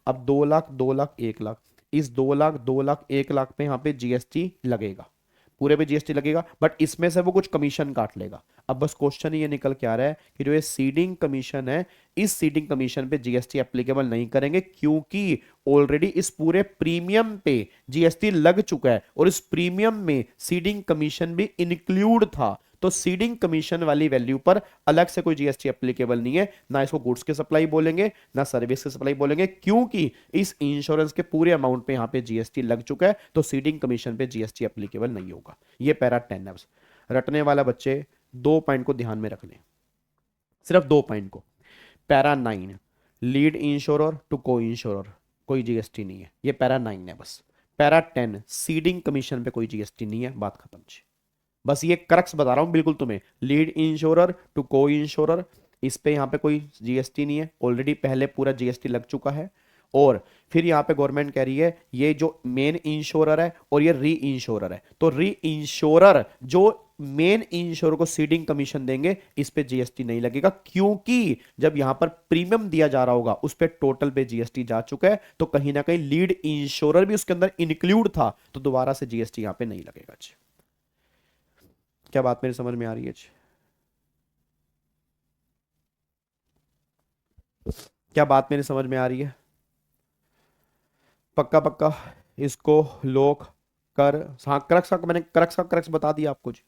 S1: अब 2 लाख 2 लाख 1 लाख, इस 2 लाख 2 लाख 1 लाख पे यहां पे जीएसटी लगेगा, पूरे पे जीएसटी लगेगा, बट इसमें से वो कुछ कमीशन काट लेगा। अब बस क्वेश्चन ये निकल के आ रहा है कि जो ये सीडिंग कमीशन है, इस सीडिंग कमीशन पे जीएसटी एप्लीकेबल नहीं करेंगे क्योंकि ऑलरेडी इस पूरे प्रीमियम पे जीएसटी लग चुका है और इस प्रीमियम में सीडिंग कमीशन भी इंक्लूड था, तो सीडिंग कमीशन वाली वैल्यू पर अलग से कोई जीएसटी एप्लीकेबल नहीं है। ना इसको गुड्स की सप्लाई बोलेंगे ना सर्विस की सप्लाई बोलेंगे, क्योंकि इस इंश्योरेंस के पूरे अमाउंट पे यहां पे जीएसटी लग चुका है, तो सीडिंग कमीशन पे जीएसटी एप्लीकेबल नहीं होगा। ये पैरा 10 है। बस रटने वाला बच्चे 2 पॉइंट को ध्यान में रख लें, सिर्फ 2 पॉइंट को। पैरा 9 लीड इंश्योरर टू को इंश्योरर, कोई जीएसटी नहीं है, ये पैरा 9 है बस। पैरा 10 सीडिंग कमीशन पे कोई जीएसटी नहीं है, बात खत्म जी। बस ये क्रक्स बता रहा हूं बिल्कुल तुम्हें, लीड इंश्योरर टू को इंश्योरर, इस पे यहाँ पे कोई जीएसटी नहीं है, ऑलरेडी पहले पूरा जीएसटी लग चुका है। और फिर यहाँ पे गवर्नमेंट कह रही है ये जो मेन इंश्योरर है और ये री इंश्योरर है, तो री इंश्योरर जो मेन इंश्योरर को सीडिंग कमीशन देंगे इस पे जीएसटी नहीं लगेगा, क्योंकि जब यहां पर प्रीमियम दिया जा रहा होगा उस पे टोटल पे जीएसटी जा चुका है, तो कहीं ना कहीं लीड इंश्योरर भी उसके अंदर इंक्लूड था, तो दोबारा से जीएसटी यहां पे नहीं लगेगा जी। क्या बात मेरी समझ में आ रही है जी? क्या बात मेरी समझ में आ रही है? पक्का पक्का इसको लोग कर, हाँ क्रक्स का मैंने क्रक्स का क्रक्स बता दिया आपको जी।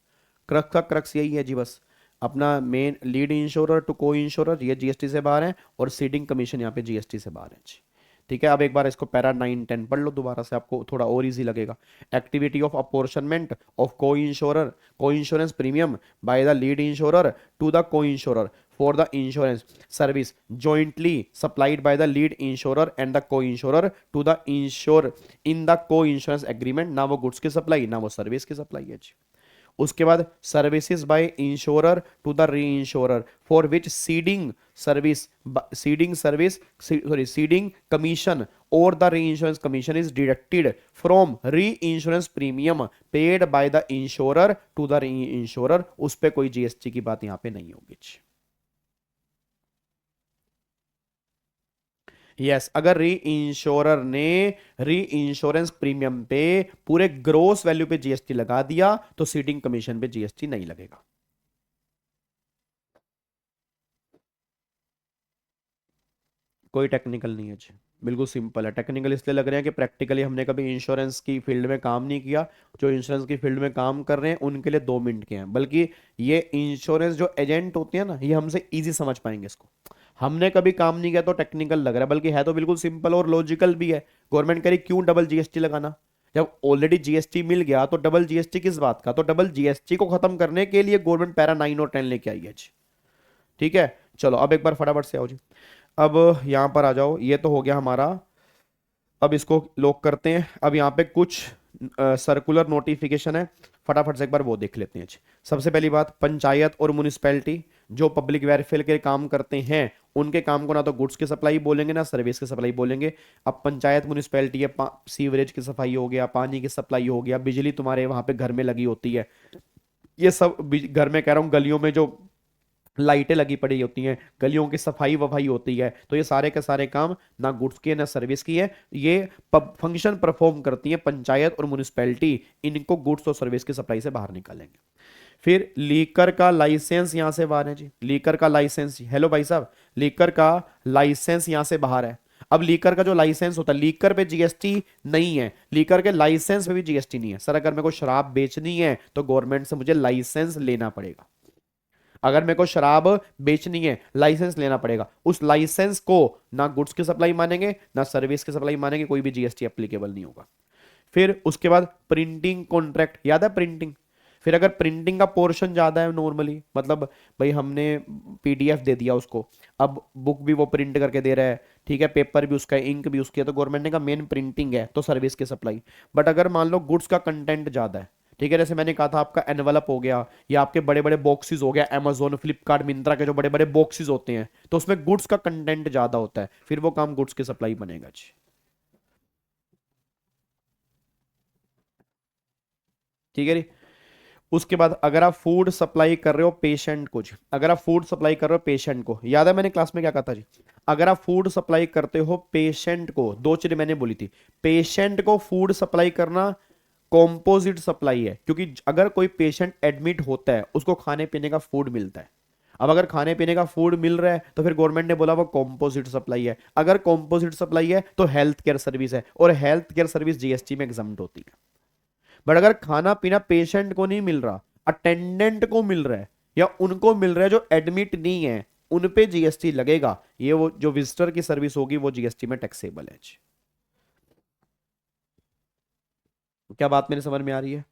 S1: क्रक्स का क्रक्स यही है जी, बस अपना मेन लीड इंश्योरर टू को इंश्योरर ये जीएसटी से बाहर है और सीडिंग कमीशन यहाँ पे जीएसटी से बाहर है जी। ठीक है, अब एक बार इसको पैरा 9-10 पढ़ लो दोबारा से, आपको थोड़ा और इजी लगेगा। Activity of apportionment of co insurance premium by the lead insurer to the co insurer for the insurance service jointly supplied by the lead insurer and the co-insurer to the insurer in the co-insurance agreement। ना वो goods की supply ना वो service की supply है जी। उसके बाद services by insurer to the reinsurer for which ceding commission और the reinsurance commission is deducted from reinsurance premium paid by the insurer to the reinsurer, उस पर कोई GST की बात यहां पे नहीं होगी। यस अगर री इंश्योरर ने री इंश्योरेंस प्रीमियम पे पूरे ग्रोस वैल्यू पे जीएसटी लगा दिया तो सीडिंग कमीशन पे जीएसटी नहीं लगेगा। कोई टेक्निकल नहीं है जी, बिल्कुल सिंपल है। टेक्निकल इसलिए लग रहे हैं कि प्रैक्टिकली हमने कभी इंश्योरेंस की फील्ड में काम नहीं किया, जो इंश्योरेंस की फील्ड में काम कर रहे हैं उनके लिए 2 मिनट के हैं, बल्कि ये इंश्योरेंस जो एजेंट होते हैं ना ये हमसे इजी समझ पाएंगे इसको। हमने कभी काम नहीं किया तो टेक्निकल लग रहा है, बल्कि है तो बिल्कुल सिंपल और लॉजिकल भी है। गवर्नमेंट कह रही क्यों डबल जीएसटी लगाना, जब ऑलरेडी जीएसटी मिल गया तो डबल जीएसटी किस बात का, तो डबल जीएसटी को खत्म करने के लिए गवर्नमेंट पैरा 9 और 10 लेके आई है जी। ठीक है, चलो अब एक बार फटाफट से आओ जी, अब यहां पर आ जाओ, ये तो हो गया हमारा। अब इसको लॉक करते हैं। अब यहाँ पे कुछ सर्कुलर नोटिफिकेशन है, फटाफट से एक बार वो देख लेते हैं। सबसे पहली बात, पंचायत और म्युनिसिपैलिटी जो पब्लिक वेलफेयर के काम करते हैं उनके काम को ना तो गुड्स की सप्लाई बोलेंगे ना सर्विस की सप्लाई बोलेंगे। अब पंचायत म्युनिसिपैलिटी है, सीवरेज की सफाई हो गया, पानी की सप्लाई हो गया, बिजली तुम्हारे वहां पे घर में लगी होती है, ये सब घर में कह रहा हूँ, गलियों में जो लाइटें लगी पड़ी होती हैं, गलियों की सफाई वफाई होती है, तो ये सारे के सारे काम ना गुड्स की है ना सर्विस की है, ये फंक्शन परफॉर्म करती है पंचायत और म्युनिसिपैलिटी, इनको गुड्स और सर्विस की सप्लाई से बाहर निकालेंगे। फिर लीकर का लाइसेंस यहां से बाहर है जी, लीकर का लाइसेंस, हेलो भाई साहब, लीकर का लाइसेंस यहां से बाहर है। अब लीकर का जो लाइसेंस होता है, लीकर पे जीएसटी नहीं है, लीकर के लाइसेंस पे भी जीएसटी नहीं है। सर अगर मेरे को शराब बेचनी है तो गवर्नमेंट से मुझे लाइसेंस लेना पड़ेगा, अगर मेरे को शराब बेचनी है लाइसेंस लेना पड़ेगा, उस लाइसेंस को ना गुड्स की सप्लाई मानेंगे ना सर्विस की सप्लाई मानेंगे, कोई भी जीएसटी एप्लीकेबल नहीं होगा। फिर उसके बाद प्रिंटिंग कॉन्ट्रैक्ट, याद है प्रिंटिंग, फिर अगर प्रिंटिंग का पोर्शन ज्यादा है नॉर्मली, मतलब भाई हमने पीडीएफ दे दिया उसको, अब बुक भी वो प्रिंट करके दे रहा है, ठीक है, पेपर भी उसका है, इंक भी उसकी है, तो गवर्नमेंट ने कहा मेन प्रिंटिंग है तो सर्विस की सप्लाई। बट अगर मान लो गुड्स का कंटेंट ज्यादा है, ठीक है, जैसे मैंने कहा था आपका एनवलप हो गया या आपके बड़े बड़े बॉक्सेस हो गया, अमेजोन फ्लिपकार्ट मिंत्रा के जो बड़े बड़े बॉक्सेस होते हैं, तो उसमें गुड्स का कंटेंट ज्यादा होता है, फिर वो काम गुड्स की सप्लाई बनेगा जी। ठीक है जी। उसके बाद अगर आप फूड सप्लाई कर रहे हो पेशेंट को जी, अगर आप फूड सप्लाई कर रहे हो पेशेंट को, याद है मैंने क्लास में क्या कहा था जी, अगर आप फूड सप्लाई करते हो पेशेंट को, 2 चीजें मैंने बोली थी, पेशेंट को फूड सप्लाई करना कॉम्पोजिट सप्लाई है, क्योंकि अगर कोई पेशेंट एडमिट होता है उसको खाने पीने का फूड मिलता है। अब अगर खाने पीने का फूड मिल रहा है तो फिर गवर्नमेंट ने बोला वो कॉम्पोजिट सप्लाई है। अगर कॉम्पोजिट सप्लाई है तो हेल्थ केयर सर्विस है, और हेल्थ केयर सर्विस जीएसटी में एग्जम्प्ट होती है। बट अगर खाना पीना पेशेंट को नहीं मिल रहा, अटेंडेंट को मिल रहा है या उनको मिल रहा है जो एडमिट नहीं है, उन पे जीएसटी लगेगा। ये वो जो विजिटर की सर्विस होगी वो जीएसटी में टैक्सेबल है। क्या बात मेरी समझ में आ रही है?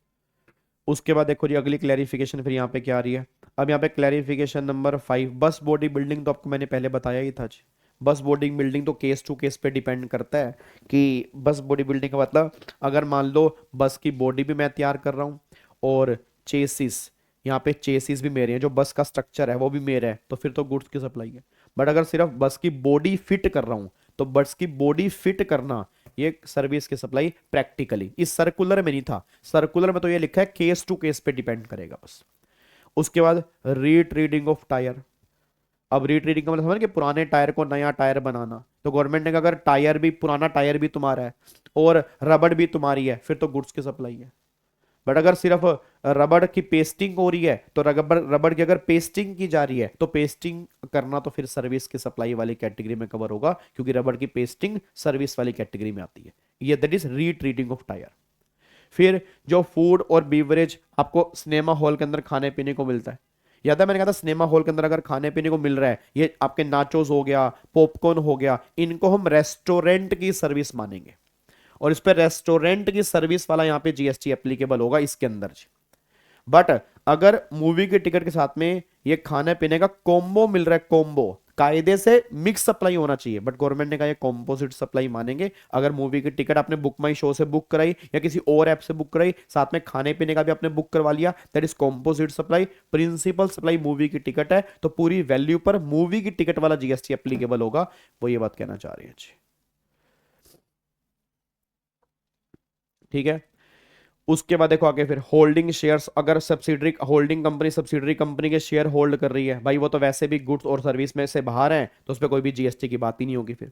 S1: उसके बाद देखो जी अगली क्लैरिफिकेशन फिर यहाँ पे क्या आ रही है। अब यहाँ पे क्लैरिफिकेशन नंबर 5, बस बॉडी बिल्डिंग तो आपको मैंने पहले बताया ही था जी, बस बॉडी बिल्डिंग तो केस टू केस पे डिपेंड करता है कि बस बॉडी बिल्डिंग का मतलब अगर मान लो बस की बॉडी भी मैं तैयार कर रहा हूँ और चेसिस, यहाँ पे चेसिस भी मेरे हैं, जो बस का स्ट्रक्चर है वो भी मेरा है, तो फिर तो गुड्स की सप्लाई है। बट अगर सिर्फ बस की बॉडी फिट कर रहा हूँ तो बस की बॉडी फिट करना ये सर्विस की सप्लाई प्रैक्टिकली, इस सर्कुलर में नहीं था, सर्कुलर में तो ये लिखा है केस टू केस पे डिपेंड करेगा बस। उसके बाद रीट्रीडिंग ऑफ टायर। अब रीट्रीडिंग का मतलब समझ कि पुराने टायर को नया टायर बनाना, तो गवर्नमेंट ने कहा अगर टायर भी, पुराना टायर भी तुम्हारा है और रबड़ भी तुम्हारी है फिर तो गुड्स की सप्लाई है। बट अगर सिर्फ रबड़ की पेस्टिंग हो रही है तो रबड़ रबड़ की अगर पेस्टिंग की जा रही है तो पेस्टिंग करना तो फिर सर्विस की सप्लाई वाली कैटेगरी में कवर होगा, क्योंकि रबड़ की पेस्टिंग सर्विस वाली कैटेगरी में आती है। ये that is retreating of tyre. फिर जो फूड और बीवरेज आपको सिनेमा हॉल के अंदर खाने पीने को मिलता है, याद है मैंने कहा था सिनेमा हॉल के अंदर अगर खाने पीने को मिल रहा है, ये आपके नाचोस हो गया, पॉपकॉर्न हो गया, इनको हम रेस्टोरेंट की सर्विस मानेंगे और इस पर रेस्टोरेंट की सर्विस वाला यहाँ पे जीएसटी एप्लीकेबल होगा इसके अंदर। बट अगर मूवी के टिकट के साथ में ये खाने पीने का कॉम्बो मिल रहा है, कॉम्बो कायदे से मिक्स सप्लाई होना चाहिए, बट गवर्नमेंट ने कहा ये कॉम्पोजिट सप्लाई मानेंगे। अगर मूवी की टिकट आपने बुक माई शो से बुक कराई या किसी और ऐप से बुक कराई, साथ में खाने पीने का भी आपने बुक करवा लिया, that is composite supply. Principal supply movie की टिकट है तो पूरी वैल्यू पर मूवी की टिकट वाला जीएसटी एप्लीकेबल होगा, वो ये बात कहना चाह रही है जी। ठीक है। उसके बाद देखो आगे फिर होल्डिंग शेयर्स, अगर subsidiary holding company subsidiary company के शेयर होल्ड कर रही है भाई, वो तो वैसे भी गुड्स और सर्विस में से बाहर हैं तो उस पर कोई भी जीएसटी की बात ही नहीं होगी। फिर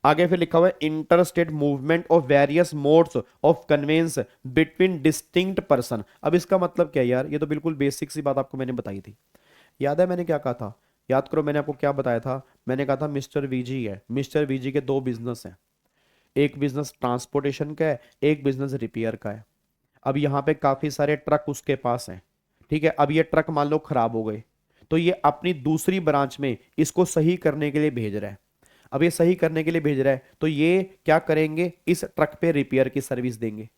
S1: आगे फिर लिखा हुआ है inter state movement of various modes of conveyance between distinct person. अब इसका मतलब क्या है यार, ये तो बिल्कुल बेसिक सी बात आपको मैंने बताई थी। याद है मैंने क्या कहा था, याद करो मैंने आपको क्या बताया था, मैंने कहा था मिस्टर वीजी है, मिस्टर वीजी के दो बिजनेस हैं, एक बिजनेस ट्रांसपोर्टेशन का है, एक बिजनेस रिपेयर का है। अब यहाँ पे काफी सारे ट्रक उसके पास हैं, ठीक है। अब ये ट्रक मान लो खराब हो गए तो ये अपनी दूसरी ब्रांच में इसको सही करने के लिए भेज रहा है। अब ये सही करने के लिए भेज रहा है तो ये क्या करेंगे, इस ट्रक पे रिपेयर की सर्विस देंगे।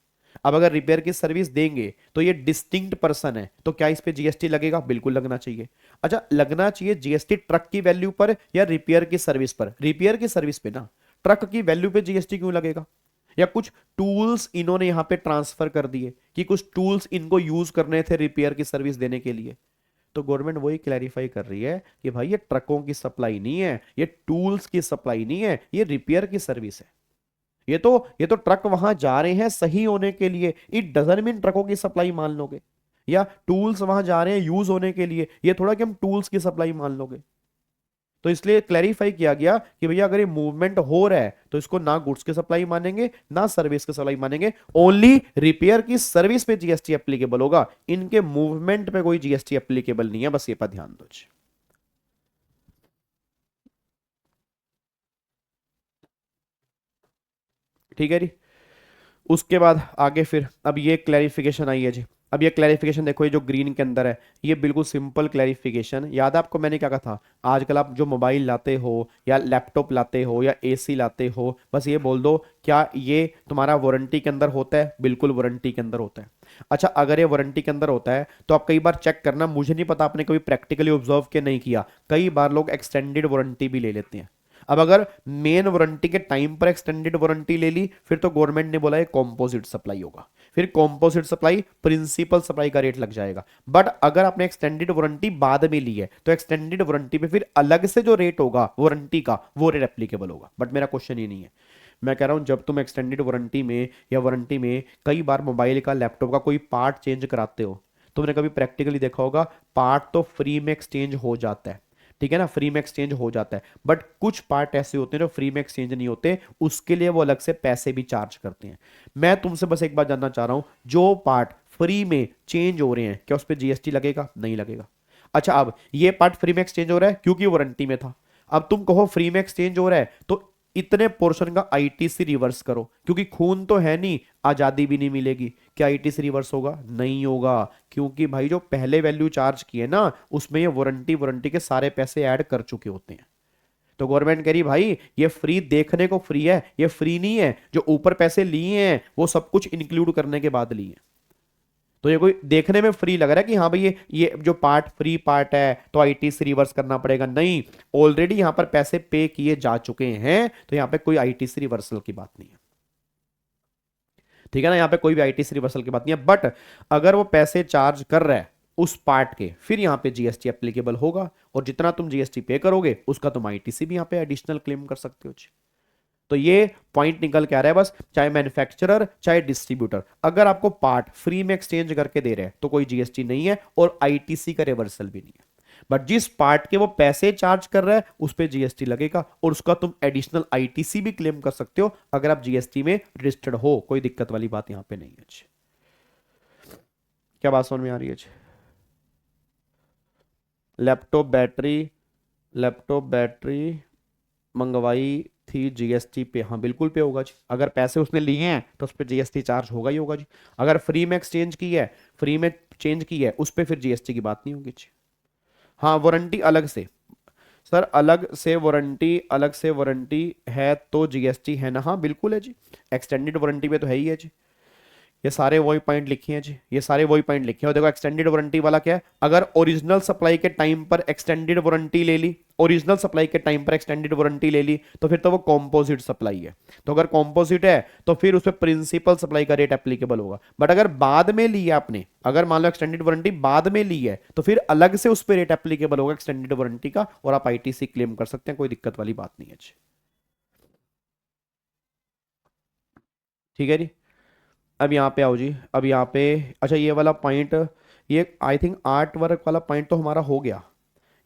S1: अब अगर रिपेयर की सर्विस देंगे तो ये डिस्टिंक्ट पर्सन है, तो क्या इस पे जीएसटी लगेगा, बिल्कुल लगना चाहिए। अच्छा लगना चाहिए जीएसटी ट्रक की वैल्यू पर या रिपेयर की सर्विस पर, रिपेयर की सर्विस पे ना, ट्रक की वैल्यू पे जीएसटी क्यों लगेगा। या कुछ टूल्स इन्होंने यहां पे ट्रांसफर कर दिए कि कुछ टूल्स इनको यूज करने थे रिपेयर की सर्विस देने के लिए, तो गवर्नमेंट वही क्लैरिफाई कर रही है कि भाई ये ट्रकों की सप्लाई नहीं है, ये टूल्स की सप्लाई नहीं है, ये रिपेयर की सर्विस है। ये तो ट्रक वहां जा रहे हैं सही होने के लिए, इट डजंट मीन ट्रकों की सप्लाई मान लोगे, या टूल्स वहां जा रहे हैं यूज होने के लिए, ये थोड़ा कि हम टूल्स की सप्लाई मान लोगे। तो इसलिए क्लैरिफाई किया गया कि भैया अगर ये मूवमेंट हो रहा है तो इसको ना गुड्स की सप्लाई मानेंगे ना सर्विस की सप्लाई मानेंगे, ओनली रिपेयर की सर्विस पे जीएसटी एप्लीकेबल होगा, इनके मूवमेंट पे कोई जीएसटी एप्लीकेबल नहीं है, बस ये पर ध्यान दो। ठीक है जी। उसके बाद आगे फिर अब ये क्लैरिफिकेशन आई है जी। अब ये क्लैरिफिकेशन देखो, ये जो ग्रीन के अंदर है ये बिल्कुल सिंपल क्लैरिफिकेशन, याद है आपको मैंने क्या कहा था, आजकल आप जो मोबाइल लाते हो या लैपटॉप लाते हो या एसी लाते हो, बस ये बोल दो क्या ये तुम्हारा वारंटी के अंदर होता है, बिल्कुल वारंटी के अंदर होता है। अच्छा अगर ये वारंटी के अंदर होता है तो आप कई बार चेक करना, मुझे नहीं पता आपने कभी प्रैक्टिकली ऑब्जर्व के नहीं किया, कई बार लोग एक्सटेंडेड वारंटी भी ले लेते हैं। अब अगर मेन वारंटी के टाइम पर एक्सटेंडेड वारंटी ले ली फिर तो गवर्नमेंट ने बोला है कॉम्पोजिट सप्लाई होगा, फिर कॉम्पोजिट सप्लाई प्रिंसिपल सप्लाई का रेट लग जाएगा। बट अगर आपने एक्सटेंडेड वारंटी बाद में ली है तो एक्सटेंडेड वारंटी पे फिर अलग से जो रेट होगा वारंटी का वो रेट एप्लीकेबल होगा। बट मेरा क्वेश्चन ये नहीं है, मैं कह रहा हूं जब तुम एक्सटेंडेड वारंटी में या वारंटी में कई बार मोबाइल का लैपटॉप का कोई पार्ट चेंज कराते हो, तुमने कभी प्रैक्टिकली देखा होगा पार्ट तो फ्री में एक्सचेंज हो जाता है, ठीक है ना, फ्री में एक्सचेंज हो जाता है। बट कुछ पार्ट ऐसे होते हैं जो फ्री में एक्सचेंज नहीं होते, उसके लिए वो अलग से पैसे भी चार्ज करते हैं। मैं तुमसे बस एक बात जानना चाह रहा हूं, जो पार्ट फ्री में चेंज हो रहे हैं क्या उस पर जीएसटी लगेगा, नहीं लगेगा। अच्छा अब ये पार्ट फ्री में एक्सचेंज हो रहा है क्योंकि वारंटी में था, अब तुम कहो फ्री में एक्सचेंज हो रहा है तो इतने पोर्शन का आईटीसी रिवर्स करो, क्योंकि खून तो है नहीं, आजादी भी नहीं मिलेगी, क्या आईटीसी रिवर्स होगा, नहीं होगा, क्योंकि भाई जो पहले वैल्यू चार्ज किए ना उसमें ये वारंटी के सारे पैसे ऐड कर चुके होते हैं। तो गवर्नमेंट कह रही भाई ये फ्री देखने को फ्री है, ये फ्री नहीं है, जो ऊपर पैसे लिए हैं वो सब कुछ इंक्लूड करने के बाद लिए। तो ये कोई देखने में फ्री लग रहा है कि हाँ भाई ये जो पार्ट फ्री पार्ट है तो आईटीसी रिवर्स करना पड़ेगा, नहीं, ऑलरेडी यहां पर पैसे पे किए जा चुके हैं, तो यहां पे कोई आईटीसी रिवर्सल की बात नहीं है, ठीक है ना, यहां पे कोई भी आईटीसी रिवर्सल की बात नहीं है। बट अगर वो पैसे चार्ज कर रहा है उस पार्ट के, फिर यहां पे जीएसटी एप्लीकेबल होगा, और जितना तुम जीएसटी पे करोगे उसका तुम आईटीसी भी यहां पे एडिशनल क्लेम कर सकते हो जी। तो ये पॉइंट निकल के आ रहा है बस, चाहे मैन्युफैक्चरर चाहे डिस्ट्रीब्यूटर, अगर आपको पार्ट फ्री में एक्सचेंज करके दे रहे हैं तो कोई जीएसटी नहीं है और आईटीसी का रिवर्सल भी नहीं है। बट जिस पार्ट के वो पैसे चार्ज कर रहा है उस पर जीएसटी लगेगा, और उसका तुम एडिशनल आईटीसी भी क्लेम कर सकते हो अगर आप जीएसटी में रजिस्टर्ड हो, कोई दिक्कत वाली बात यहां पे नहीं है जी। क्या बात समझ में आ रही है जी? लैपटॉप बैटरी मंगवाई थी जीएसटी पे, हाँ बिल्कुल पे होगा जी, अगर पैसे उसने लिए हैं तो उस पर जीएसटी चार्ज होगा ही होगा जी। अगर फ्री में एक्सचेंज की है, फ्री में चेंज की है, उस पर फिर जीएसटी की बात नहीं होगी जी। हाँ वारंटी अलग से, सर अलग से वारंटी है तो जीएसटी है ना, हाँ बिल्कुल है जी, एक्सटेंडेड वारंटी पे तो है ही है जी। ये सारे वही पॉइंट लिखे हैं जी, ये सारे वही पॉइंट लिखे हैं। और देखो एक्सटेंडेड वारंटी वाला क्या है, अगर ओरिजिनल सप्लाई के टाइम पर एक्सटेंडेड वारंटी ले ली, ओरिजिनल सप्लाई के टाइम पर एक्सटेंडेड वारंटी ले ली तो फिर तो वो कॉम्पोजिट सप्लाई है, तो अगर कॉम्पोजिट है तो फिर उसमें प्रिंसिपल सप्लाई का रेट एप्लीकेबल होगा। बट अगर बाद में ली है आपने, अगर मान लो एक्सटेंडेड वारंटी बाद में ली है तो फिर अलग से उस पर रेट एप्लीकेबल होगा एक्सटेंडेड वारंटी का, और आप आईटीसी क्लेम कर सकते हैं, कोई दिक्कत वाली बात नहीं है जी। ठीक है जी। अब यहाँ पे आओ जी, अब यहाँ पे, अच्छा ये वाला पॉइंट, ये आई थिंक आर्ट वर्क वाला पॉइंट तो हमारा हो गया,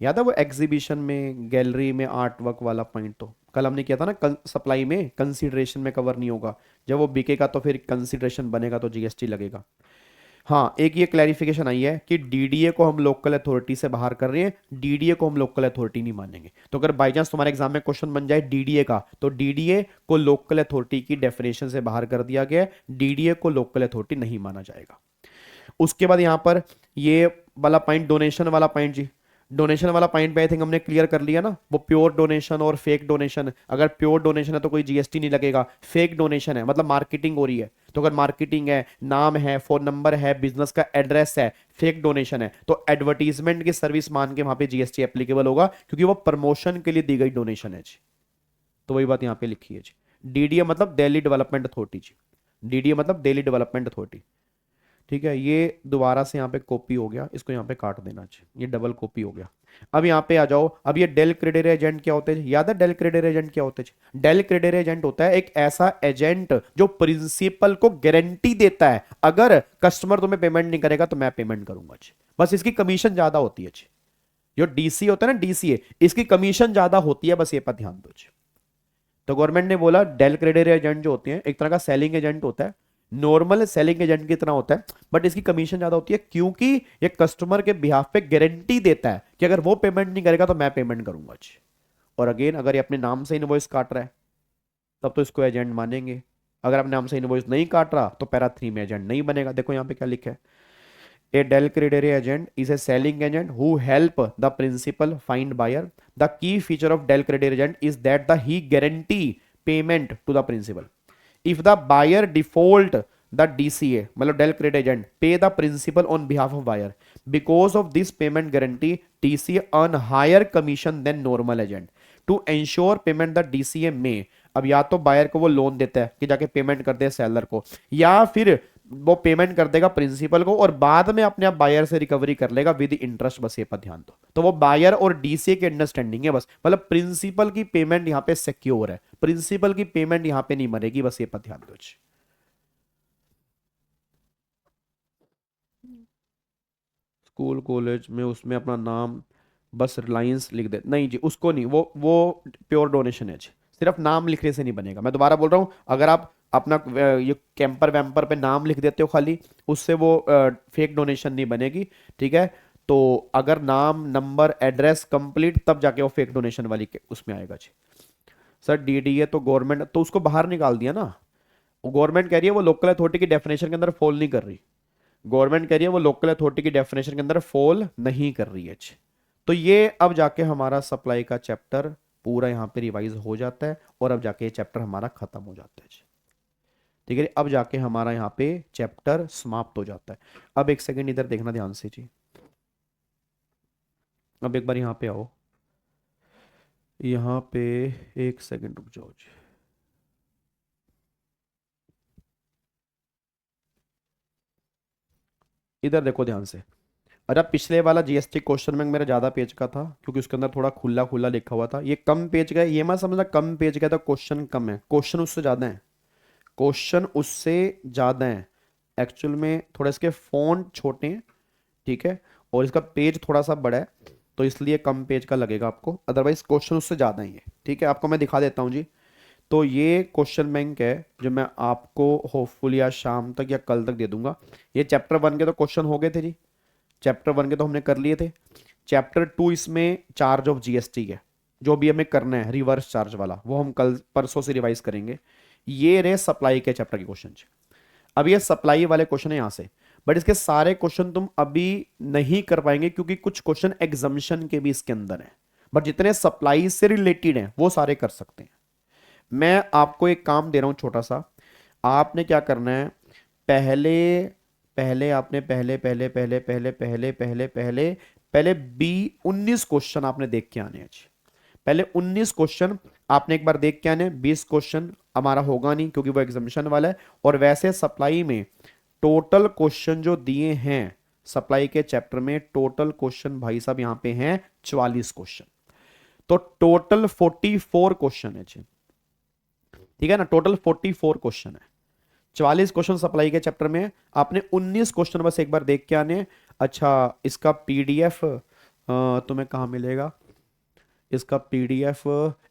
S1: याद है वो एग्जीबिशन में गैलरी में आर्ट वर्क वाला पॉइंट तो कल हमने किया था ना, सप्लाई में कंसीडरेशन में कवर नहीं होगा, जब वो बिकेगा तो फिर कंसीडरेशन बनेगा तो जीएसटी लगेगा। हाँ एक ये क्लैरिफिकेशन आई है कि डीडीए को हम लोकल अथॉरिटी से बाहर कर रहे हैं, डीडीए को हम लोकल अथॉरिटी नहीं मानेंगे। तो अगर बाई चांस तुम्हारे एग्जाम में क्वेश्चन बन जाए डीडीए का, तो डीडीए को लोकल अथॉरिटी की डेफिनेशन से बाहर कर दिया गया है, डीडीए को लोकल अथॉरिटी नहीं माना जाएगा। उसके बाद यहां पर ये वाला पॉइंट, डोनेशन वाला पॉइंट जी, डोनेशन वाला पॉइंट पे आई थिंक हमने क्लियर कर लिया ना, वो प्योर डोनेशन और फेक डोनेशन, अगर प्योर डोनेशन है तो कोई जीएसटी नहीं लगेगा, फेक डोनेशन है मतलब मार्केटिंग हो रही है, तो अगर मार्केटिंग है, नाम है, फोन नंबर है, बिजनेस का एड्रेस है, फेक डोनेशन है, तो एडवर्टीजमेंट की सर्विस मान के वहां पे जीएसटी एप्लीकेबल होगा, क्योंकि वो प्रमोशन के लिए दी गई डोनेशन है जी। तो वही बात यहां पे लिखी है जी, डीडीए मतलब दिल्ली डेवलपमेंट अथॉरिटी जी, डीडीए मतलब दिल्ली डेवलपमेंट अथॉरिटी। ठीक है, ये दोबारा से यहाँ पे कॉपी हो गया, इसको यहाँ पे काट देना चाहिए, ये डबल कॉपी हो गया। अब यहाँ पे आ जाओ, अब ये डेल क्रेडिट एजेंट क्या होते हैं, याद है डेल क्रेडिट एजेंट क्या होते हैं? डेल क्रेडिट एजेंट होता है एक ऐसा एजेंट जो प्रिंसिपल को गारंटी देता है, अगर कस्टमर तुम्हें पेमेंट नहीं करेगा तो मैं पेमेंट करूंगा जी, बस इसकी कमीशन ज्यादा होती है जी। जो डीसी होता है ना, डीसीए, इसकी कमीशन ज्यादा होती है, बस ये पर ध्यान दो जी। तो गवर्नमेंट ने बोला डेल क्रेडिट एजेंट जो होते हैं एक तरह का सेलिंग एजेंट होता है, नॉर्मल सेलिंग एजेंट की तरह होता है, बट इसकी कमीशन ज्यादा होती है, क्योंकि ये कस्टमर के बिहाफ पे गारंटी देता है कि अगर वो पेमेंट नहीं करेगा तो मैं पेमेंट करूंगा जी। और अगेन अगर ये अपने नाम से इनवॉइस काट रहा है तब तो इसको एजेंट मानेंगे, अगर अपने नाम से इनवॉइस नहीं काट रहा तो पैरा 3 में एजेंट नहीं बनेगा। देखो यहाँ पे क्या लिखा है, A Dell creditor agent is a selling agent who help the principal find buyer. The key feature of Dell creditor agent is that he guarantee payment to the principal. If the buyer default, the DCA मतलब Dell credit agent pay the principal on behalf of buyer. Because of this payment guarantee, DCA earn higher commission than normal agent. To ensure payment, the DCA may, अब या तो buyer को वो loan देता है कि जाके पेमेंट कर दे सेलर को, या फिर वो पेमेंट कर देगा प्रिंसिपल को और बाद में अपने आप बायर से रिकवरी कर लेगा विद इंटरेस्ट, बस ये पर ध्यान दो। तो वो बायर और डीसीए की अंडरस्टैंडिंग है, बस मतलब प्रिंसिपल की पेमेंट यहां पे सिक्योर है, प्रिंसिपल की पेमेंट यहां पे नहीं मरेगी, बस ये पर ध्यान दो। स्कूल कॉलेज में उसमें अपना नाम बस रिलायंस लिख दे, नहीं जी उसको नहीं, वो प्योर डोनेशन है जी, सिर्फ नाम लिखने से नहीं बनेगा। मैं दोबारा बोल रहा हूं, अगर आप अपना ये कैंपर वैम्पर पे नाम लिख देते हो खाली, उससे वो फेक डोनेशन नहीं बनेगी, ठीक है। तो अगर नाम नंबर एड्रेस कंप्लीट तब जाके वो फेक डोनेशन वाली उसमें आएगा जी। सर डीडीए तो गवर्नमेंट, तो उसको बाहर निकाल दिया ना, गवर्नमेंट कह रही है वो लोकल अथॉरिटी की डेफिनेशन के अंदर फॉल नहीं कर रही, गवर्नमेंट कह रही है वो लोकल अथॉरिटी की डेफिनेशन के अंदर फॉल नहीं कर रही है। तो ये अब जाके हमारा सप्लाई का चैप्टर पूरा यहाँ पे रिवाइज हो जाता है और अब जाके ये चैप्टर हमारा खत्म हो जाता है। ठीक है, अब जाके हमारा यहाँ पे चैप्टर समाप्त हो जाता है। अब एक सेकंड इधर देखना ध्यान से जी, अब एक बार यहाँ पे आओ, यहाँ पे एक सेकंड रुक जाओ जी। इधर देखो ध्यान से। अच्छा, पिछले वाला जीएसटी क्वेश्चन बैंक मेरा ज्यादा पेज का था क्योंकि उसके अंदर थोड़ा खुला खुला लिखा हुआ था। ये कम पेज का है, ये मत समझना कम पेज का है तो क्वेश्चन कम है, क्वेश्चन उससे ज्यादा है, क्वेश्चन उससे ज्यादा है। एक्चुअल में थोड़ा इसके फॉन्ट छोटे हैं, ठीक है, और इसका पेज थोड़ा सा बड़ा है, तो इसलिए कम पेज का लगेगा आपको, अदरवाइज क्वेश्चन उससे ज्यादा ही है। ठीक है, आपको मैं दिखा देता हूँ जी। तो ये क्वेश्चन बैंक है जो मैं आपको होपफुली आज शाम तक या कल तक दे दूंगा। ये चैप्टर 1 के तो क्वेश्चन हो गए थे जी, चैप्टर 1 के तो हमने कर लिए थे। चैप्टर 2 इसमें चार्ज ऑफ जीएसटी है, जो भी हमें करना है रिवर्स चार्ज वाला, वो हम कल परसों से रिवाइज करेंगे। ये रहे सप्लाई के चैप्टर के क्वेश्चन। अब ये सप्लाई वाले क्वेश्चन है यहां से, बट इसके सारे क्वेश्चन तुम अभी नहीं कर पाएंगे क्योंकि कुछ क्वेश्चन एग्जामिशन के भी इसके अंदर है, बट जितने सप्लाई से रिलेटेड हैं वो सारे कर सकते हैं। मैं आपको एक काम दे रहा हूं छोटा सा, आपने क्या करना है, पहले पहले आपने पहले पहले पहले पहले पहले पहले पहले पहले बी 19 क्वेश्चन आपने देख के आने हैं। पहले 19 क्वेश्चन आपने एक बार देख के आने, 20 क्वेश्चन हमारा होगा नहीं क्योंकि वो एग्जामिशन वाला है। और वैसे सप्लाई में टोटल क्वेश्चन जो दिए हैं सप्लाई के चैप्टर में, टोटल क्वेश्चन भाई साहब यहां पे हैं 44 क्वेश्चन, तो टोटल 44 क्वेश्चन है जी, ठीक है ना, टोटल 44 क्वेश्चन है। 44 क्वेश्चन सप्लाई के चैप्टर में, आपने 19 क्वेश्चन बस एक बार देख के आने। अच्छा, इसका पीडीएफ तुम्हें कहाँ मिलेगा, इसका पीडीएफ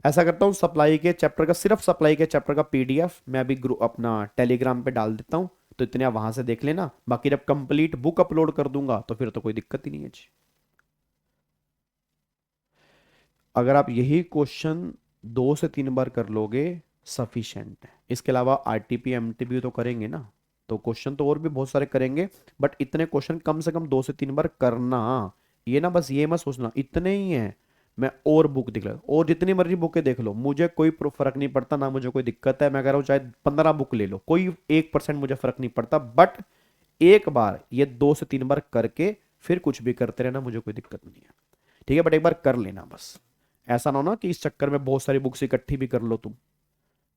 S1: ऐसा करता हूँ, सप्लाई के चैप्टर का, सिर्फ सप्लाई के चैप्टर का पीडीएफ मैं अभी ग्रुप अपना टेलीग्राम पे डाल देता हूँ, तो इतने आप वहां से देख लेना। बाकी जब कंप्लीट बुक अपलोड कर दूंगा तो फिर तो कोई दिक्कत ही नहीं है जी। अगर आप यही क्वेश्चन 2 से 3 बार कर लोगे सफिशिएंट है। इसके अलावा आरटीपी एमटीपी तो करेंगे ना, तो क्वेश्चन तो और भी बहुत सारे करेंगे, बट इतने क्वेश्चन कम से कम 2 से 3 बार करना। ये ना बस ये मत सोचना इतने ही है, मैं और बुक दिख लो, और जितनी मर्जी बुकें देख लो, मुझे कोई फर्क नहीं पड़ता, ना मुझे कोई दिक्कत है। मैं कह रहा हूँ चाहे 15 बुक ले लो, कोई 1% मुझे फर्क नहीं पड़ता, बट एक बार ये 2 से 3 बार करके फिर कुछ भी करते रहना, मुझे कोई दिक्कत नहीं है। ठीक है, बट एक बार कर लेना बस, ऐसा ना हो ना कि इस चक्कर में बहुत सारी बुक्स इकट्ठी भी कर लो तुम,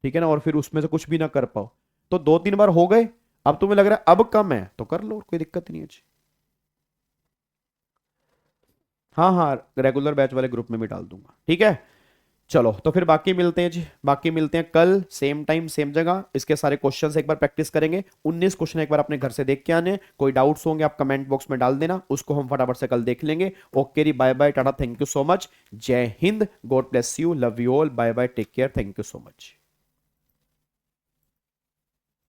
S1: ठीक है ना, और फिर उसमें से कुछ भी ना कर पाओ। तो 2-3 बार हो गए, अब तुम्हें लग रहा है अब कम है तो कर लो, कोई दिक्कत नहीं है जी। हाँ हाँ, रेगुलर बैच वाले ग्रुप में भी डाल दूंगा, ठीक है। चलो तो फिर बाकी मिलते हैं जी, बाकी मिलते हैं कल सेम टाइम सेम जगह। इसके सारे क्वेश्चंस एक बार प्रैक्टिस करेंगे, 19 क्वेश्चन एक बार अपने घर से देख के आने। कोई डाउट्स होंगे आप कमेंट बॉक्स में डाल देना, उसको हम फटाफट से कल देख लेंगे। ओके री, bye bye, tata, thank you so much, जय हिंद, God bless you, love you all, bye bye, take care, thank you so much.